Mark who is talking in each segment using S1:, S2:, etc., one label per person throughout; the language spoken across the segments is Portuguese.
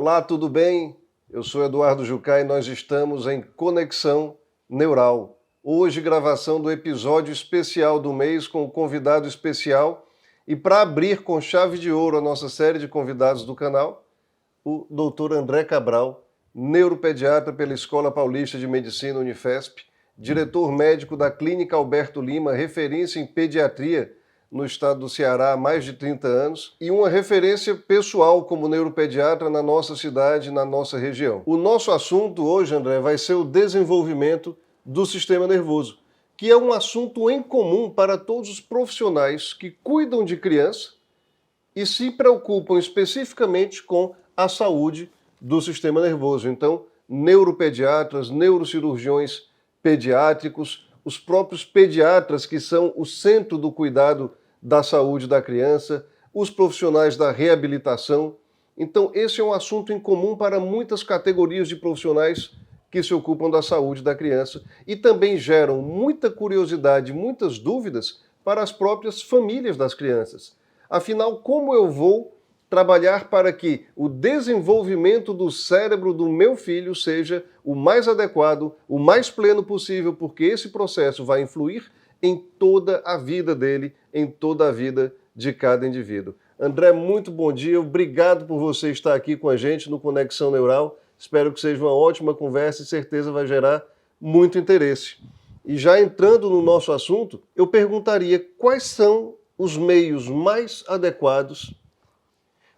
S1: Olá, tudo bem? Eu sou Eduardo Jucá e nós estamos em Conexão Neural. Hoje, gravação do episódio especial do mês com o convidado especial. E para abrir com chave de ouro a nossa série de convidados do canal, o Dr. André Cabral, neuropediatra pela Escola Paulista de Medicina Unifesp, diretor médico da Clínica Alberto Lima, referência em pediatria no estado do Ceará há mais de 30 anos, e uma referência pessoal como neuropediatra na nossa cidade, na nossa região. O nosso assunto hoje, André, vai ser o desenvolvimento do sistema nervoso, que é um assunto em comum para todos os profissionais que cuidam de criança e se preocupam especificamente com a saúde do sistema nervoso. Então, neuropediatras, neurocirurgiões pediátricos, os próprios pediatras, que são o centro do cuidado da saúde da criança, os profissionais da reabilitação. Então, esse é um assunto em comum para muitas categorias de profissionais que se ocupam da saúde da criança e também geram muita curiosidade, muitas dúvidas para as próprias famílias das crianças. Afinal, como eu vou trabalhar para que o desenvolvimento do cérebro do meu filho seja o mais adequado, o mais pleno possível, porque esse processo vai influir em toda a vida dele, em toda a vida de cada indivíduo. André, muito bom dia, obrigado por você estar aqui com a gente no Conexão Neural. Espero que seja uma ótima conversa e certeza vai gerar muito interesse. E já entrando no nosso assunto, eu perguntaria quais são os meios mais adequados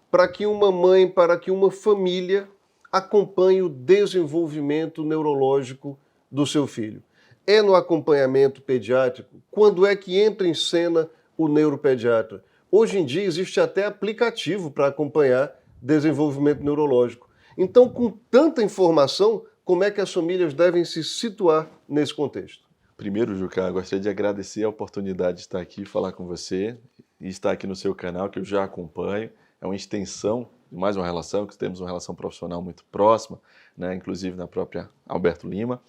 S1: para que uma mãe, para que uma família acompanhe o desenvolvimento neurológico do seu filho. É no acompanhamento pediátrico? Quando é que entra em cena o neuropediatra? Hoje em dia existe até aplicativo para acompanhar desenvolvimento neurológico. Então, com tanta informação, como é que as famílias devem se situar nesse contexto?
S2: Primeiro, Jucá, gostaria de agradecer a oportunidade de estar aqui e falar com você e estar aqui no seu canal, que eu já acompanho. É uma extensão de mais uma relação, que temos uma relação profissional muito próxima, né, inclusive na própria Alberto Lima.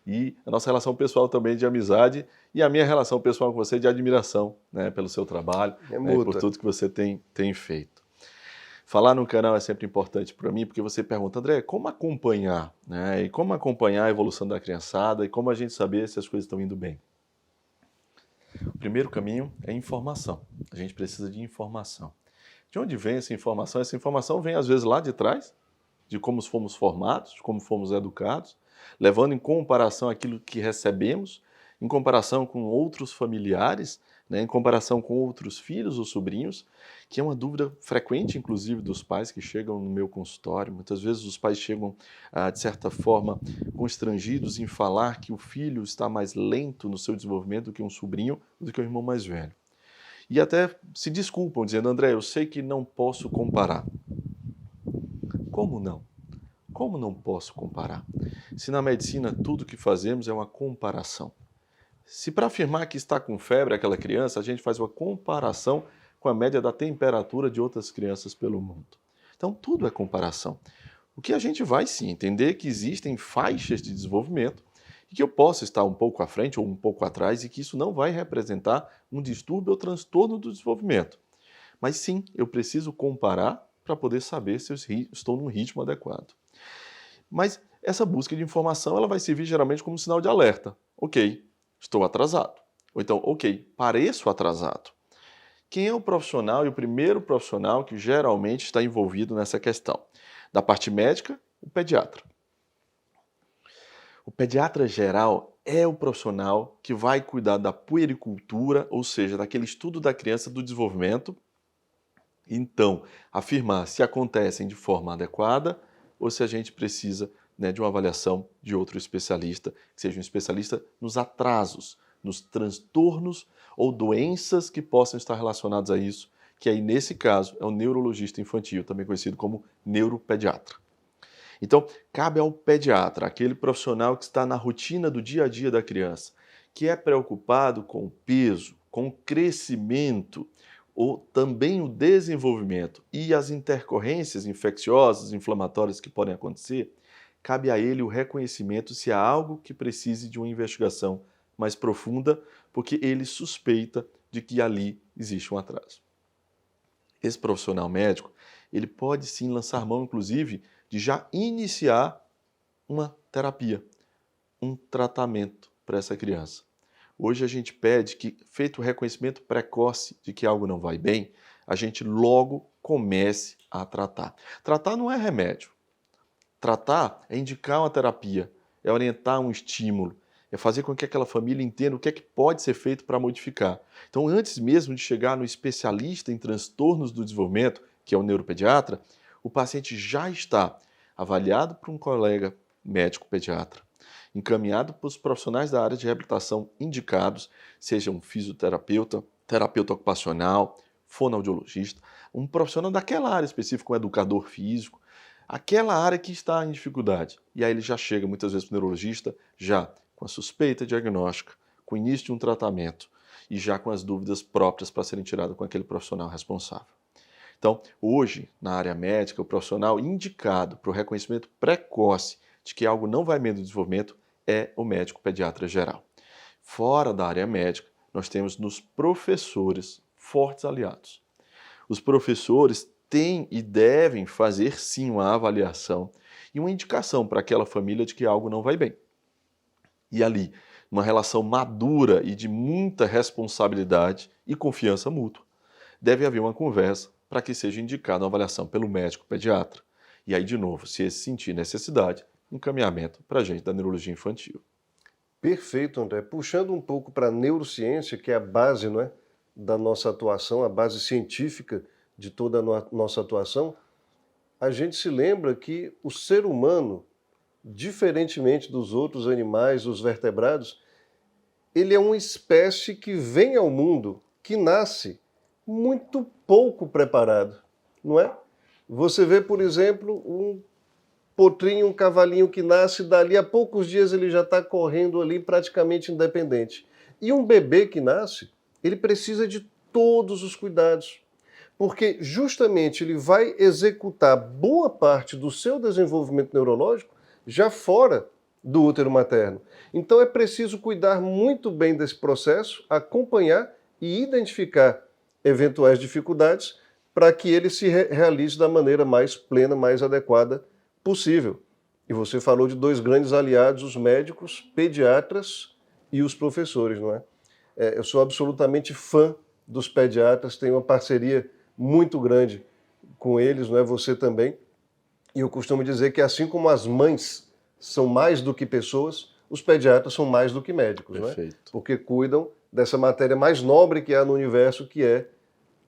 S2: E a nossa relação pessoal também de amizade e a minha relação pessoal com você de admiração, né, pelo seu trabalho, né, e por tudo que você tem feito. Falar no canal é sempre importante para mim, porque você pergunta, André, como acompanhar? Né? E como acompanhar a evolução da criançada e como a gente saber se as coisas estão indo bem? O primeiro caminho é informação. A gente precisa de informação. De onde vem essa informação? Essa informação vem, às vezes, lá de trás, de como fomos formados, de como fomos educados, levando em comparação aquilo que recebemos, em comparação com outros familiares, né, em comparação com outros filhos ou sobrinhos, que é uma dúvida frequente, inclusive, dos pais que chegam no meu consultório. Muitas vezes os pais chegam, de certa forma, constrangidos em falar que o filho está mais lento no seu desenvolvimento do que um sobrinho, do que o irmão mais velho. E até se desculpam, dizendo, André, eu sei que não posso comparar. Como não? Como não posso comparar? Se na medicina tudo que fazemos é uma comparação. Se para afirmar que está com febre aquela criança, a gente faz uma comparação com a média da temperatura de outras crianças pelo mundo. Então, tudo é comparação. O que a gente vai sim entender é que existem faixas de desenvolvimento e que eu posso estar um pouco à frente ou um pouco atrás e que isso não vai representar um distúrbio ou transtorno do desenvolvimento. Mas sim, eu preciso comparar para poder saber se eu estou num ritmo adequado. Mas essa busca de informação ela vai servir geralmente como sinal de alerta. Ok, estou atrasado. Ou então, ok, pareço atrasado. Quem é o profissional e o primeiro profissional que geralmente está envolvido nessa questão? Da parte médica, o pediatra. O pediatra geral é o profissional que vai cuidar da puericultura, ou seja, daquele estudo da criança do desenvolvimento. Então, afirmar se acontecem de forma adequada ou se a gente precisa, né, de uma avaliação de outro especialista, que seja um especialista nos atrasos, nos transtornos ou doenças que possam estar relacionados a isso, que aí nesse caso é o neurologista infantil, também conhecido como neuropediatra. Então, cabe ao pediatra, aquele profissional que está na rotina do dia a dia da criança, que é preocupado com o peso, com o crescimento, ou também o desenvolvimento e as intercorrências infecciosas, inflamatórias que podem acontecer, cabe a ele o reconhecimento se há algo que precise de uma investigação mais profunda, porque ele suspeita de que ali existe um atraso. Esse profissional médico, ele pode sim lançar mão, inclusive, de já iniciar uma terapia, um tratamento para essa criança. Hoje a gente pede que, feito o reconhecimento precoce de que algo não vai bem, a gente logo comece a tratar. Tratar não é remédio. Tratar é indicar uma terapia, é orientar um estímulo, é fazer com que aquela família entenda o que é que pode ser feito para modificar. Então, antes mesmo de chegar no especialista em transtornos do desenvolvimento, que é o neuropediatra, o paciente já está avaliado por um colega médico pediatra, encaminhado para os profissionais da área de reabilitação indicados, seja um fisioterapeuta, terapeuta ocupacional, fonoaudiologista, um profissional daquela área específica, um educador físico, aquela área que está em dificuldade. E aí ele já chega muitas vezes para o neurologista, já com a suspeita diagnóstica, com o início de um tratamento e já com as dúvidas próprias para serem tiradas com aquele profissional responsável. Então, hoje, na área médica, o profissional indicado para o reconhecimento precoce de que algo não vai bem no desenvolvimento é o médico pediatra geral. Fora da área médica, nós temos nos professores fortes aliados. Os professores têm e devem fazer sim uma avaliação e uma indicação para aquela família de que algo não vai bem. E ali, uma relação madura e de muita responsabilidade e confiança mútua, deve haver uma conversa para que seja indicada uma avaliação pelo médico pediatra. E aí, de novo, se esse sentir necessidade, encaminhamento para a gente da neurologia infantil.
S1: Perfeito, André. Puxando um pouco para a neurociência, que é a base, não é, da nossa atuação, a base científica de toda a nossa atuação, a gente se lembra que o ser humano, diferentemente dos outros animais, dos vertebrados, ele é uma espécie que vem ao mundo, que nasce muito pouco preparado, não é? Você vê, por exemplo, um potrinho, um cavalinho que nasce, dali a poucos dias ele já está correndo ali praticamente independente. E um bebê que nasce, ele precisa de todos os cuidados, porque justamente ele vai executar boa parte do seu desenvolvimento neurológico já fora do útero materno. Então é preciso cuidar muito bem desse processo, acompanhar e identificar eventuais dificuldades para que ele se realize da maneira mais plena, mais adequada possível. E você falou de dois grandes aliados, os médicos, pediatras e os professores, não é? Eu sou absolutamente fã dos pediatras, tenho uma parceria muito grande com eles, não é? Você também. E eu costumo dizer que assim como as mães são mais do que pessoas, os pediatras são mais do que médicos, não é? Porque cuidam dessa matéria mais nobre que há no universo, que é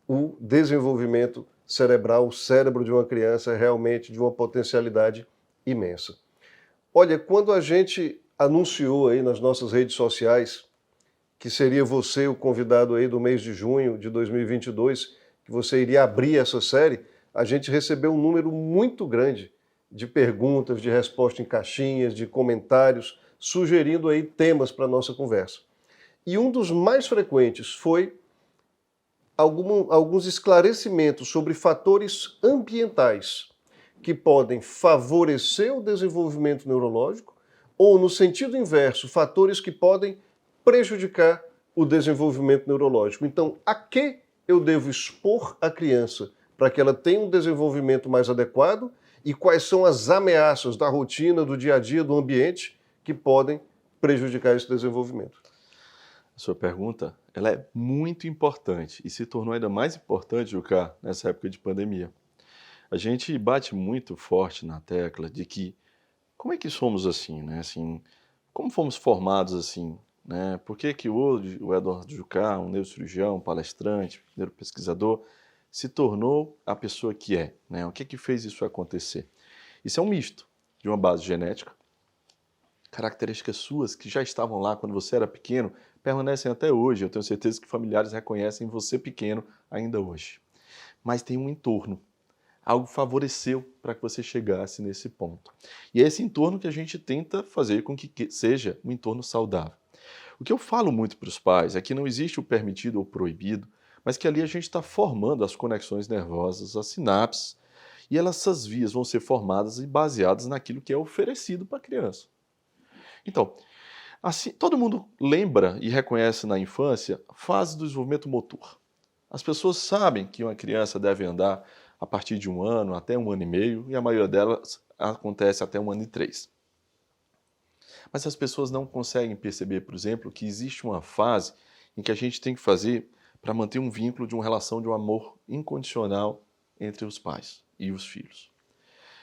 S1: o desenvolvimento cerebral. O cérebro de uma criança é realmente de uma potencialidade imensa. Olha, quando a gente anunciou aí nas nossas redes sociais que seria você o convidado aí do mês de junho de 2022, que você iria abrir essa série, a gente recebeu um número muito grande de perguntas, de respostas em caixinhas, de comentários, sugerindo aí temas para a nossa conversa. E um dos mais frequentes foi alguns esclarecimentos sobre fatores ambientais que podem favorecer o desenvolvimento neurológico ou, no sentido inverso, fatores que podem prejudicar o desenvolvimento neurológico. Então, a que eu devo expor a criança para que ela tenha um desenvolvimento mais adequado e quais são as ameaças da rotina, do dia a dia, do ambiente que podem prejudicar esse desenvolvimento?
S2: A sua pergunta, ela é muito importante e se tornou ainda mais importante, Jucá, nessa época de pandemia. A gente bate muito forte na tecla de que como é que somos assim, né? Assim, como fomos formados assim, né? Por que que hoje o Eduardo Jucá, um neurocirurgião, palestrante, neuropesquisador, se tornou a pessoa que é, né? O que que fez isso acontecer? Isso é um misto de uma base genética, características suas que já estavam lá quando você era pequeno, permanecem até hoje. Eu tenho certeza que familiares reconhecem você pequeno ainda hoje. Mas tem um entorno. Algo favoreceu para que você chegasse nesse ponto. E é esse entorno que a gente tenta fazer com que seja um entorno saudável. O que eu falo muito para os pais é que não existe o permitido ou o proibido, mas que ali a gente está formando as conexões nervosas, as sinapses, e essas vias vão ser formadas e baseadas naquilo que é oferecido para a criança. Então, assim, todo mundo lembra e reconhece na infância a fase do desenvolvimento motor. As pessoas sabem que uma criança deve andar a partir de 1 ano até 1 ano e meio, e a maioria delas acontece até 1 ano e 3. Mas as pessoas não conseguem perceber, por exemplo, que existe uma fase em que a gente tem que fazer para manter um vínculo de uma relação de um amor incondicional entre os pais e os filhos.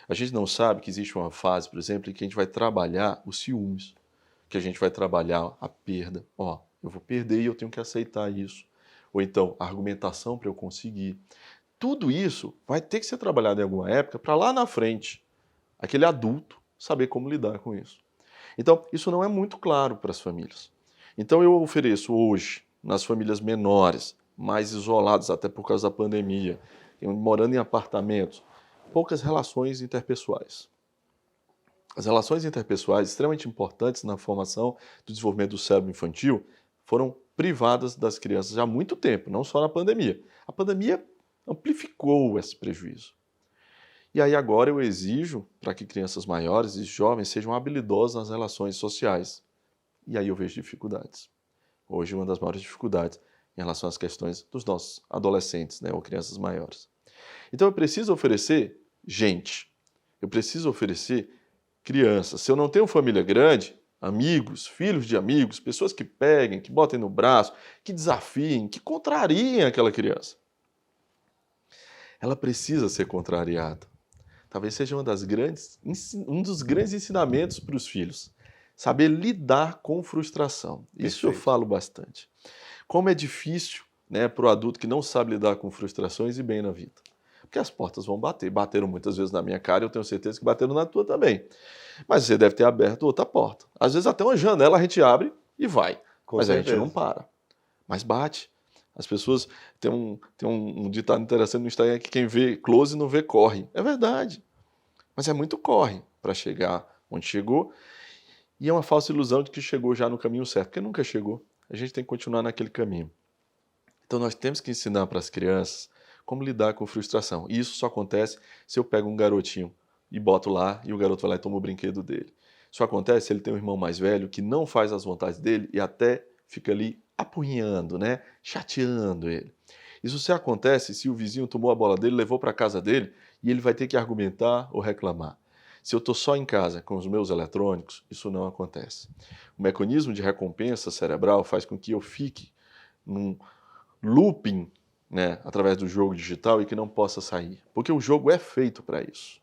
S2: A gente não sabe que existe uma fase, por exemplo, em que a gente vai trabalhar os ciúmes, que a gente vai trabalhar a perda. Ó, eu vou perder e eu tenho que aceitar isso. Ou então, a argumentação para eu conseguir. Tudo isso vai ter que ser trabalhado em alguma época para lá na frente, aquele adulto saber como lidar com isso. Então, isso não é muito claro para as famílias. Então, eu ofereço hoje, nas famílias menores, mais isoladas, até por causa da pandemia, morando em apartamentos, poucas relações interpessoais. As relações interpessoais, extremamente importantes na formação do desenvolvimento do cérebro infantil, foram privadas das crianças há muito tempo, não só na pandemia. A pandemia amplificou esse prejuízo. E aí agora eu exijo para que crianças maiores e jovens sejam habilidosas nas relações sociais. E aí eu vejo dificuldades. Hoje uma das maiores dificuldades em relação às questões dos nossos adolescentes, né, ou crianças maiores. Então eu preciso oferecer gente, eu preciso oferecer crianças. Se eu não tenho família grande, amigos, filhos de amigos, pessoas que peguem, que botem no braço, que desafiem, que contrariem aquela criança. Ela precisa ser contrariada. Talvez seja um dos grandes ensinamentos para os filhos. Saber lidar com frustração. Isso
S1: Perfeito.
S2: eu falo bastante. Como é difícil, né, para o adulto que não sabe lidar com frustrações e bem na vida. Porque as portas vão bater. Bateram muitas vezes na minha cara e eu tenho certeza que bateram na tua também. Mas você deve ter aberto outra porta. Às vezes até uma janela a gente abre e vai.
S1: Com
S2: Mas
S1: certeza.
S2: a gente não para. Mas bate. As pessoas têm um ditado interessante no Instagram que quem vê close não vê corre. É verdade. Mas é muito corre para chegar onde chegou. E é uma falsa ilusão de que chegou já no caminho certo, porque nunca chegou. A gente tem que continuar naquele caminho. Então nós temos que ensinar para as crianças como lidar com frustração. E isso só acontece se eu pego um garotinho e boto lá e o garoto vai lá e toma o brinquedo dele. Isso acontece se ele tem um irmão mais velho que não faz as vontades dele e até fica ali apurrinhando, né? Chateando ele. Isso só acontece se o vizinho tomou a bola dele, levou para a casa dele e ele vai ter que argumentar ou reclamar. Se eu estou só em casa com os meus eletrônicos, isso não acontece. O mecanismo de recompensa cerebral faz com que eu fique num looping, né, através do jogo digital e que não possa sair. Porque o jogo é feito para isso.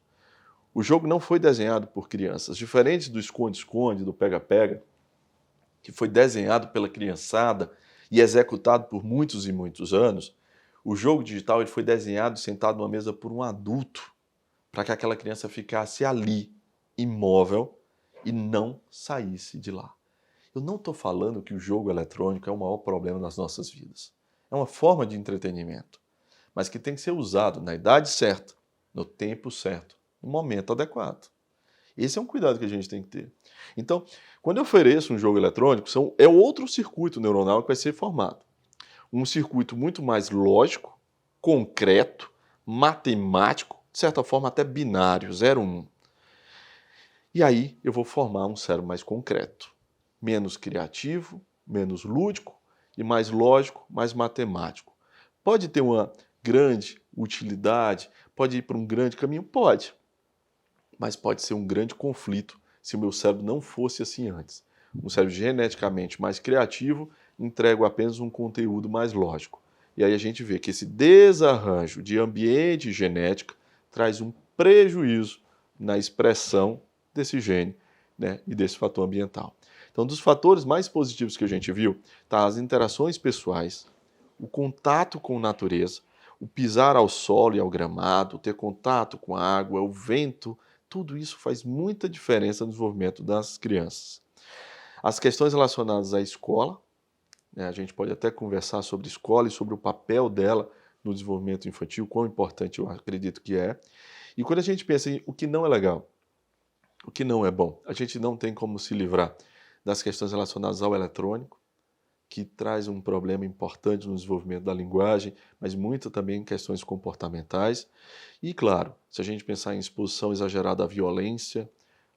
S2: O jogo não foi desenhado por crianças. Diferente do esconde-esconde, do pega-pega, que foi desenhado pela criançada e executado por muitos e muitos anos, o jogo digital ele foi desenhado e sentado numa mesa por um adulto para que aquela criança ficasse ali, imóvel, e não saísse de lá. Eu não estou falando que o jogo eletrônico é o maior problema das nossas vidas. É uma forma de entretenimento, mas que tem que ser usado na idade certa, no tempo certo, no momento adequado. Esse é um cuidado que a gente tem que ter. Então, quando eu ofereço um jogo eletrônico, é outro circuito neuronal que vai ser formado. Um circuito muito mais lógico, concreto, matemático, de certa forma até binário, 0, 1. E aí eu vou formar um cérebro mais concreto, menos criativo, menos lúdico e mais lógico, mais matemático. Pode ter uma grande utilidade, pode ir para um grande caminho? Pode. Mas pode ser um grande conflito se o meu cérebro não fosse assim antes. Um cérebro geneticamente mais criativo entrega apenas um conteúdo mais lógico. E aí a gente vê que esse desarranjo de ambiente e genética traz um prejuízo na expressão desse gene, né, e desse fator ambiental. Então, dos fatores mais positivos que a gente viu, tá as interações pessoais, o contato com a natureza, o pisar ao solo e ao gramado, ter contato com a água, o vento, tudo isso faz muita diferença no desenvolvimento das crianças. As questões relacionadas à escola, né, a gente pode até conversar sobre escola e sobre o papel dela no desenvolvimento infantil, quão importante eu acredito que é. E quando a gente pensa em o que não é legal, o que não é bom, a gente não tem como se livrar das questões relacionadas ao eletrônico, que traz um problema importante no desenvolvimento da linguagem, mas muito também em questões comportamentais. E, claro, se a gente pensar em exposição exagerada à violência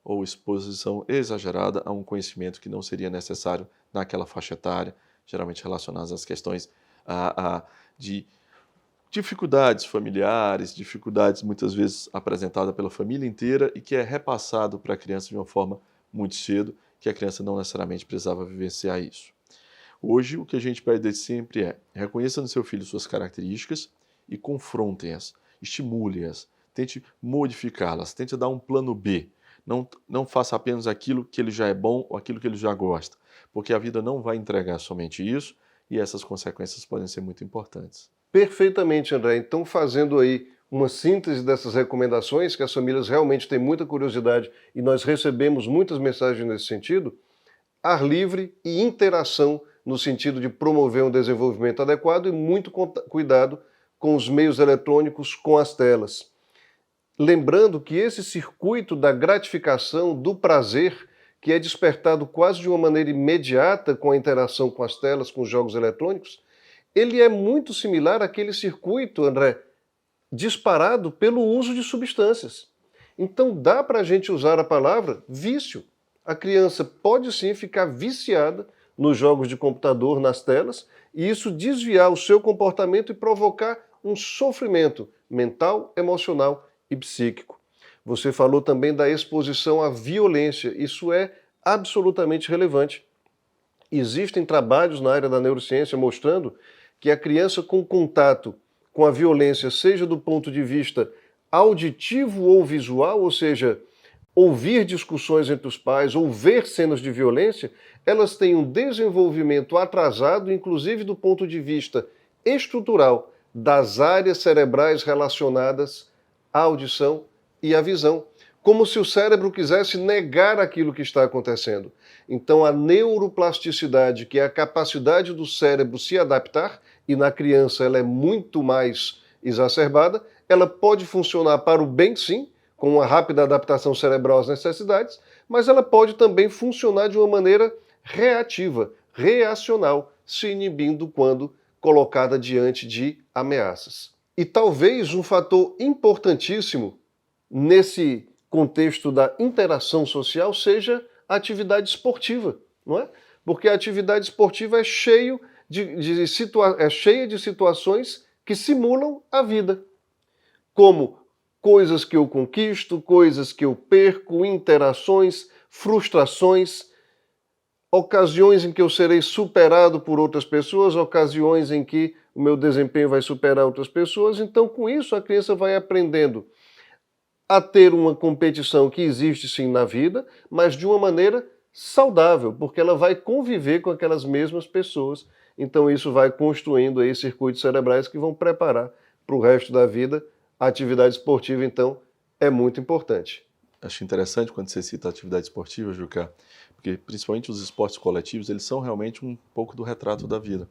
S2: ou exposição exagerada a um conhecimento que não seria necessário naquela faixa etária, geralmente relacionadas às questões de Dificuldades familiares, dificuldades muitas vezes apresentadas pela família inteira e que é repassado para a criança de uma forma muito cedo, que a criança não necessariamente precisava vivenciar isso. Hoje, o que a gente pede desde sempre é: reconheça no seu filho suas características e confrontem-as, estimule-as, tente modificá-las, tente dar um plano B. Não faça apenas aquilo que ele já é bom ou aquilo que ele já gosta, porque a vida não vai entregar somente isso e essas consequências podem ser muito importantes.
S1: Perfeitamente, André. Então, fazendo aí uma síntese dessas recomendações, que as famílias realmente têm muita curiosidade e nós recebemos muitas mensagens nesse sentido, ar livre e interação no sentido de promover um desenvolvimento adequado e muito cuidado com os meios eletrônicos, com as telas. Lembrando que esse circuito da gratificação, do prazer, que é despertado quase de uma maneira imediata com a interação com as telas, com os jogos eletrônicos, ele é muito similar àquele circuito, André, disparado pelo uso de substâncias. Então dá para a gente usar a palavra vício. A criança pode sim ficar viciada nos jogos de computador, nas telas, e isso desviar o seu comportamento e provocar um sofrimento mental, emocional e psíquico. Você falou também da exposição à violência. Isso é absolutamente relevante. Existem trabalhos na área da neurociência mostrando que a criança com contato com a violência, seja do ponto de vista auditivo ou visual, ou seja, ouvir discussões entre os pais ou ver cenas de violência, elas têm um desenvolvimento atrasado, inclusive do ponto de vista estrutural, das áreas cerebrais relacionadas à audição e à visão, como se o cérebro quisesse negar aquilo que está acontecendo. Então, a neuroplasticidade, que é a capacidade do cérebro se adaptar, e na criança ela é muito mais exacerbada, ela pode funcionar para o bem, sim, com uma rápida adaptação cerebral às necessidades, mas ela pode também funcionar de uma maneira reativa, reacional, se inibindo quando colocada diante de ameaças. E talvez um fator importantíssimo nesse contexto da interação social seja a atividade esportiva, não é? Porque a atividade esportiva é cheia de situações que simulam a vida, como coisas que eu conquisto, coisas que eu perco, interações, frustrações, ocasiões em que eu serei superado por outras pessoas, ocasiões em que o meu desempenho vai superar outras pessoas. Então, com isso, a criança vai aprendendo a ter uma competição que existe sim na vida, mas de uma maneira saudável, porque ela vai conviver com aquelas mesmas pessoas. Então isso vai construindo aí circuitos cerebrais que vão preparar para o resto da vida. A atividade esportiva, então, é muito importante.
S2: Acho interessante quando você cita a atividade esportiva, Juca, porque principalmente os esportes coletivos, eles são realmente um pouco do retrato da vida.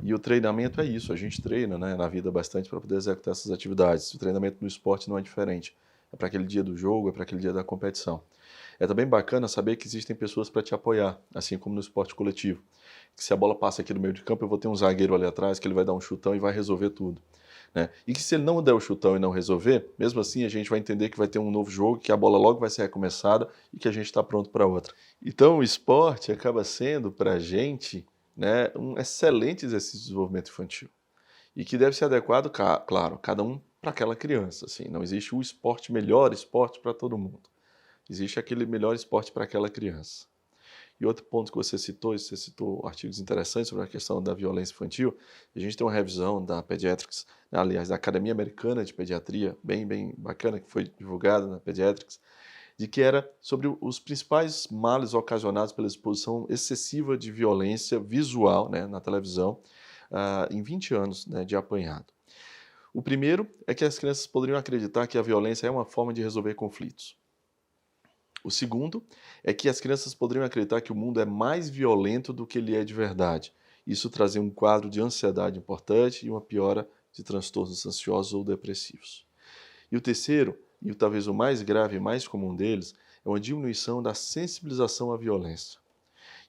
S2: E o treinamento é isso, a gente treina, né, na vida bastante para poder executar essas atividades. O treinamento no esporte não é diferente. É para aquele dia do jogo, é para aquele dia da competição. É também bacana saber que existem pessoas para te apoiar, assim como no esporte coletivo. Que se a bola passa aqui no meio de campo, eu vou ter um zagueiro ali atrás que ele vai dar um chutão e vai resolver tudo. Né? E que se ele não der o chutão e não resolver, mesmo assim a gente vai entender que vai ter um novo jogo, que a bola logo vai ser recomeçada e que a gente está pronto para outra. Então o esporte acaba sendo para a gente, né, um excelente exercício de desenvolvimento infantil. E que deve ser adequado, claro, cada um para aquela criança. Assim. Não existe o esporte, melhor esporte para todo mundo. Existe aquele melhor esporte para aquela criança. E outro ponto que você citou artigos interessantes sobre a questão da violência infantil. A gente tem uma revisão da Pediatrics, aliás, da Academia Americana de Pediatria, bem bacana, que foi divulgada na Pediatrics, de que era sobre os principais males ocasionados pela exposição excessiva de violência visual, né, na televisão, em 20 anos, né, de apanhado. O primeiro é que as crianças poderiam acreditar que a violência é uma forma de resolver conflitos. O segundo é que as crianças poderiam acreditar que o mundo é mais violento do que ele é de verdade. Isso trazia um quadro de ansiedade importante e uma piora de transtornos ansiosos ou depressivos. E o terceiro, e talvez o mais grave e mais comum deles, é uma diminuição da sensibilização à violência.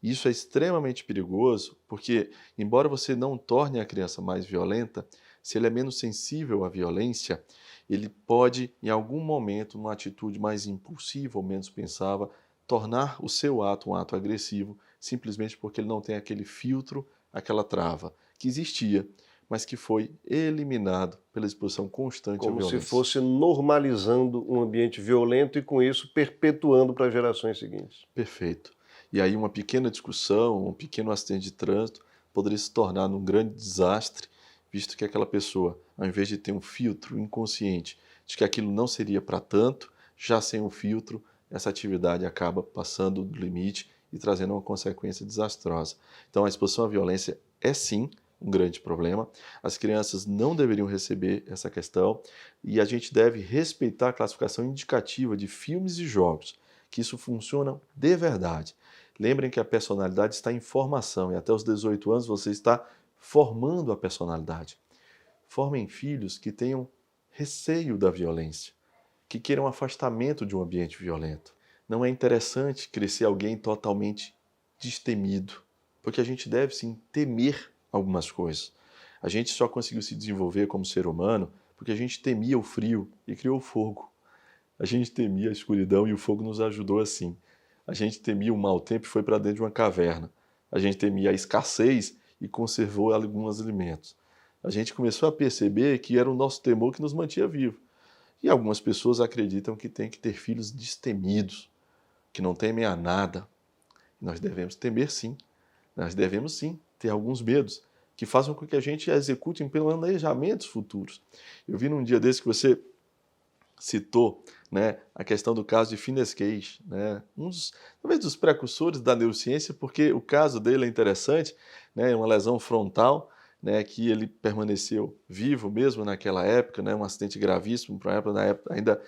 S2: Isso é extremamente perigoso porque, embora você não torne a criança mais violenta, se ele é menos sensível à violência, ele pode, em algum momento, numa atitude mais impulsiva ou menos pensável, tornar o seu ato um ato agressivo, simplesmente porque ele não tem aquele filtro, aquela trava, que existia, mas que foi eliminado pela exposição constante à
S1: Como
S2: violência.
S1: se fosse normalizando um ambiente violento e, com isso, perpetuando para as gerações seguintes.
S2: Perfeito. E aí uma pequena discussão, um pequeno acidente de trânsito poderia se tornar num grande desastre, visto que aquela pessoa, ao invés de ter um filtro inconsciente de que aquilo não seria para tanto, já sem um filtro, essa atividade acaba passando do limite e trazendo uma consequência desastrosa. Então a exposição à violência é sim um grande problema. As crianças não deveriam receber essa questão e a gente deve respeitar a classificação indicativa de filmes e jogos, que isso funciona de verdade. Lembrem que a personalidade está em formação e até os 18 anos você está formando a personalidade. Formem filhos que tenham receio da violência, que queiram afastamento de um ambiente violento. Não é interessante crescer alguém totalmente destemido, porque a gente deve sim temer algumas coisas. A gente só conseguiu se desenvolver como ser humano porque a gente temia o frio e criou o fogo. A gente temia a escuridão e o fogo nos ajudou assim. A gente temia o mau tempo e foi para dentro de uma caverna. A gente temia a escassez e conservou alguns alimentos. A gente começou a perceber que era o nosso temor que nos mantinha vivos. E algumas pessoas acreditam que tem que ter filhos destemidos, que não temem a nada. Nós devemos temer sim. Nós devemos sim ter alguns medos que façam com que a gente execute planejamentos futuros. Eu vi num dia desse que você citou, né, a questão do caso de Phineas Cage, né, talvez dos precursores da neurociência, porque o caso dele é interessante, né, uma lesão frontal, né, que ele permaneceu vivo mesmo naquela época, né, um acidente gravíssimo, por exemplo, na época ainda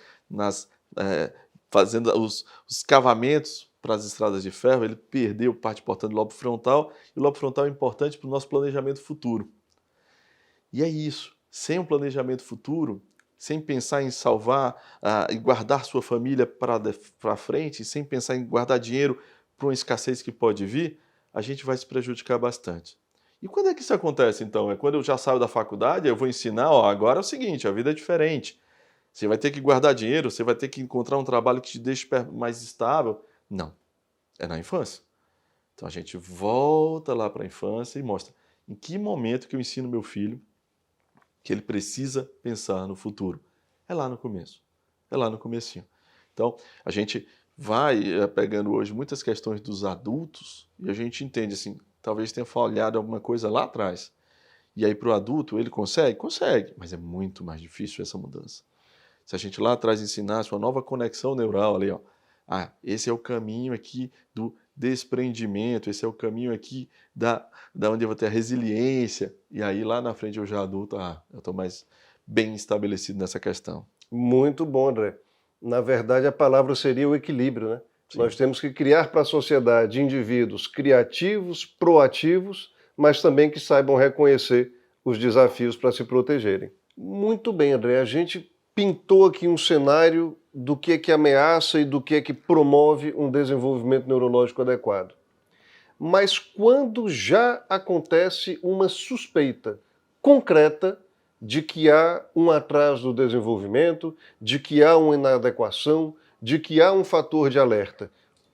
S2: fazendo os cavamentos para as estradas de ferro, ele perdeu parte importante do lobo frontal, e o lobo frontal é importante para o nosso planejamento futuro. E é isso, sem um planejamento futuro, sem pensar em salvar e guardar sua família para frente, sem pensar em guardar dinheiro para uma escassez que pode vir, a gente vai se prejudicar bastante. E quando é que isso acontece, então? É quando eu já saio da faculdade, eu vou ensinar, ó, agora é o seguinte, a vida é diferente. Você vai ter que guardar dinheiro, você vai ter que encontrar um trabalho que te deixe mais estável. Não, é na infância. Então a gente volta lá para a infância e mostra em que momento que eu ensino meu filho que ele precisa pensar no futuro. É lá no começo, é lá no comecinho. Então, a gente vai pegando hoje muitas questões dos adultos e a gente entende assim, talvez tenha falhado alguma coisa lá atrás. E aí para o adulto, ele consegue? Consegue, mas é muito mais difícil essa mudança. Se a gente lá atrás ensinasse uma nova conexão neural ali, ó, esse é o caminho aqui do desprendimento, esse é o caminho aqui da onde eu vou ter a resiliência, e aí lá na frente eu já adulto, eu estou mais bem estabelecido nessa questão.
S1: Muito bom, André. Na verdade, a palavra seria o equilíbrio, né?
S2: Sim.
S1: Nós temos que criar para a sociedade indivíduos criativos, proativos, mas também que saibam reconhecer os desafios para se protegerem. Muito bem, André. A gente pintou aqui um cenário do que é que ameaça e do que é que promove um desenvolvimento neurológico adequado. Mas quando já acontece uma suspeita concreta de que há um atraso do desenvolvimento, de que há uma inadequação, de que há um fator de alerta,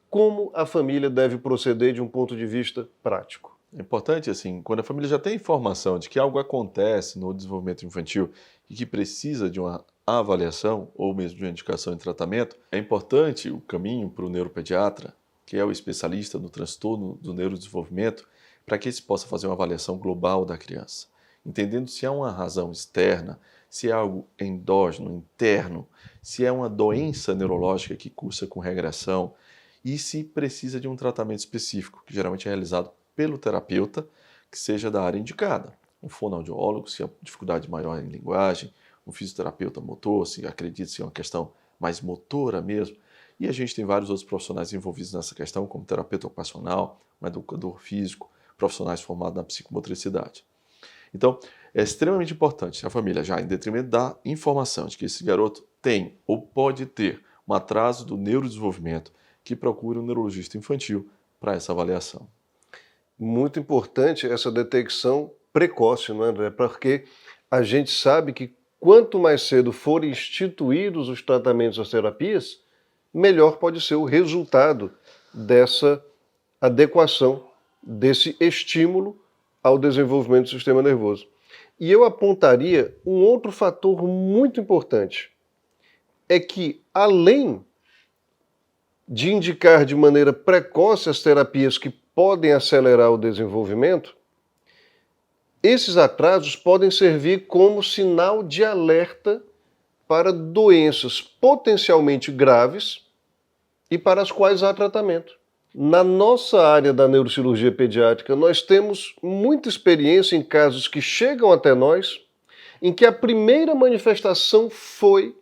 S1: como a família deve proceder de um ponto de vista prático?
S2: É importante, assim, quando a família já tem informação de que algo acontece no desenvolvimento infantil e que precisa de uma avaliação ou mesmo de uma indicação em tratamento, é importante o caminho para o neuropediatra, que é o especialista no transtorno do neurodesenvolvimento, para que esse possa fazer uma avaliação global da criança, entendendo se há uma razão externa, se é algo endógeno, interno, se é uma doença neurológica que cursa com regressão e se precisa de um tratamento específico, que geralmente é realizado pelo terapeuta, que seja da área indicada. Um fonoaudiólogo, se há dificuldade maior em linguagem, um fisioterapeuta motor, se acredita ser uma questão mais motora mesmo. E a gente tem vários outros profissionais envolvidos nessa questão, como terapeuta ocupacional, um educador físico, profissionais formados na psicomotricidade. Então, é extremamente importante a família, já em detrimento da informação de que esse garoto tem ou pode ter um atraso do neurodesenvolvimento, que procure um neurologista infantil para essa avaliação.
S1: Muito importante essa detecção precoce, não é, André? Porque a gente sabe que quanto mais cedo forem instituídos os tratamentos, as terapias, melhor pode ser o resultado dessa adequação, desse estímulo ao desenvolvimento do sistema nervoso. E eu apontaria um outro fator muito importante. É que, além de indicar de maneira precoce as terapias que podem acelerar o desenvolvimento, esses atrasos podem servir como sinal de alerta para doenças potencialmente graves e para as quais há tratamento. Na nossa área da neurocirurgia pediátrica, nós temos muita experiência em casos que chegam até nós, em que a primeira manifestação foi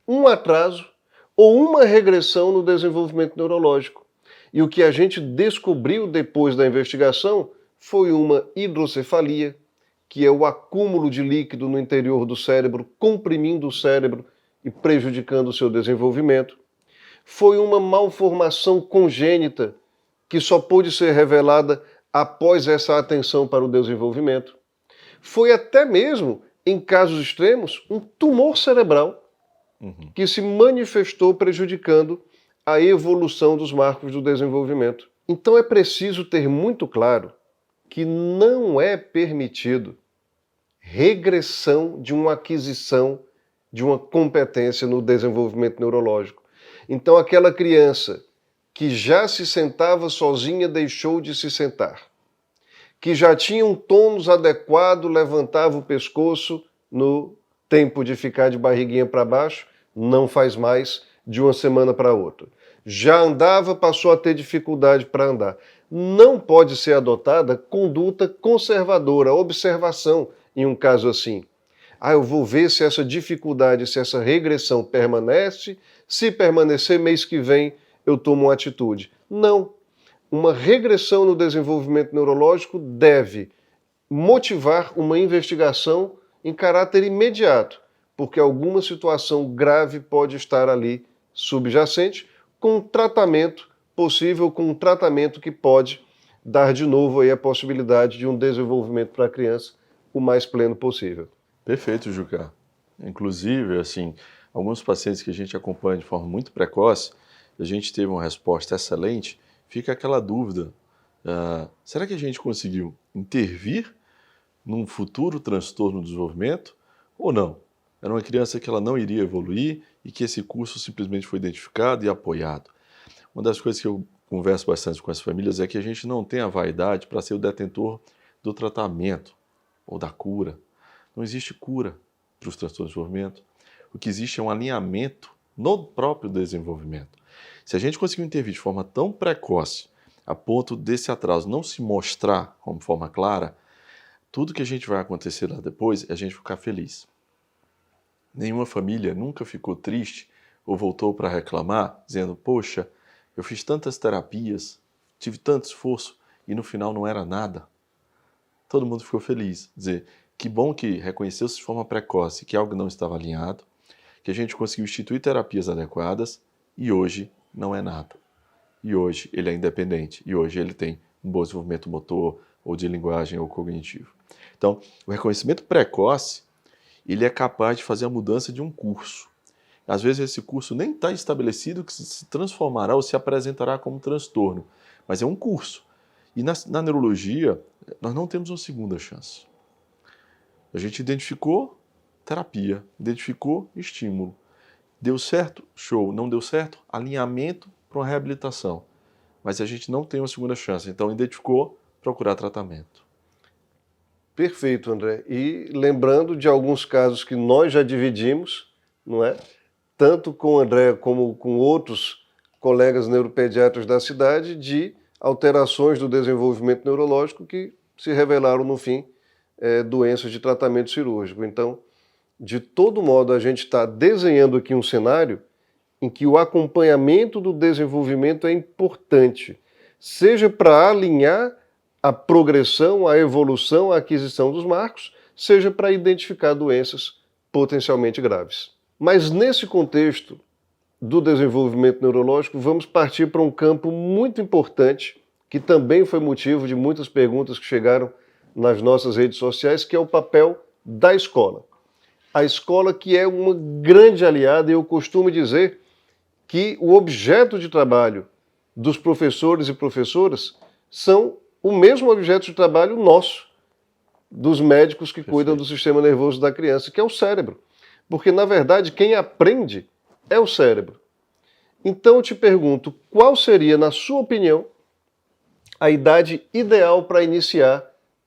S1: um atraso ou uma regressão no desenvolvimento neurológico. E o que a gente descobriu depois da investigação foi uma hidrocefalia, que é o acúmulo de líquido no interior do cérebro, comprimindo o cérebro e prejudicando o seu desenvolvimento. Foi uma malformação congênita, que só pôde ser revelada após essa atenção para o desenvolvimento. Foi até mesmo, em casos extremos, um tumor cerebral, que se manifestou prejudicando a evolução dos marcos do desenvolvimento. Então é preciso ter muito claro que não é permitido regressão de uma aquisição de uma competência no desenvolvimento neurológico. Então aquela criança que já se sentava sozinha deixou de se sentar, que já tinha um tônus adequado, levantava o pescoço no tempo de ficar de barriguinha para baixo, não faz mais de uma semana para outra. Já andava, passou a ter dificuldade para andar. Não pode ser adotada conduta conservadora, observação em um caso assim. Eu vou ver se essa dificuldade, se essa regressão permanece, se permanecer mês que vem eu tomo uma atitude. Não. Uma regressão no desenvolvimento neurológico deve motivar uma investigação em caráter imediato, porque alguma situação grave pode estar ali subjacente, com tratamento possível, com um tratamento que pode dar de novo aí a possibilidade de um desenvolvimento para a criança o mais pleno possível.
S2: Perfeito, Juca. Inclusive, assim, alguns pacientes que a gente acompanha de forma muito precoce, a gente teve uma resposta excelente, fica aquela dúvida, será que a gente conseguiu intervir num futuro transtorno do desenvolvimento ou não? Era uma criança que ela não iria evoluir e que esse curso simplesmente foi identificado e apoiado. Uma das coisas que eu converso bastante com as famílias é que a gente não tem a vaidade para ser o detentor do tratamento ou da cura. Não existe cura para os transtornos de desenvolvimento. O que existe é um alinhamento no próprio desenvolvimento. Se a gente conseguir intervir de forma tão precoce, a ponto desse atraso não se mostrar como forma clara, tudo que a gente vai acontecer lá depois é a gente ficar feliz. Nenhuma família nunca ficou triste ou voltou para reclamar, dizendo, poxa, eu fiz tantas terapias, tive tanto esforço e no final não era nada. Todo mundo ficou feliz. Dizer, que bom que reconheceu-se de forma precoce que algo não estava alinhado, que a gente conseguiu instituir terapias adequadas e hoje não é nada. E hoje ele é independente, e hoje ele tem um bom desenvolvimento motor, ou de linguagem, ou cognitivo. Então, o reconhecimento precoce, ele é capaz de fazer a mudança de um curso. Às vezes esse curso nem está estabelecido que se transformará ou se apresentará como transtorno, mas é um curso. E na neurologia, nós não temos uma segunda chance. A gente identificou terapia, identificou estímulo. Deu certo? Show. Não deu certo? Alinhamento para uma reabilitação. Mas a gente não tem uma segunda chance. Então, identificou, procurar tratamento.
S1: Perfeito, André. E lembrando de alguns casos que nós já dividimos, não é? Tanto com o André como com outros colegas neuropediatras da cidade, de alterações do desenvolvimento neurológico que se revelaram, no fim, doenças de tratamento cirúrgico. Então, de todo modo, a gente está desenhando aqui um cenário em que o acompanhamento do desenvolvimento é importante, seja para alinhar a progressão, a evolução, a aquisição dos marcos, seja para identificar doenças potencialmente graves. Mas nesse contexto do desenvolvimento neurológico, vamos partir para um campo muito importante, que também foi motivo de muitas perguntas que chegaram nas nossas redes sociais, que é o papel da escola. A escola que é uma grande aliada, e eu costumo dizer que o objeto de trabalho dos professores e professoras são o mesmo objeto de trabalho nosso. dos médicos que cuidam
S2: Perfeito.
S1: do sistema nervoso da criança, que é o cérebro. Porque, na verdade, quem aprende é o cérebro. Então eu te pergunto, qual seria, na sua opinião, a idade ideal para iniciar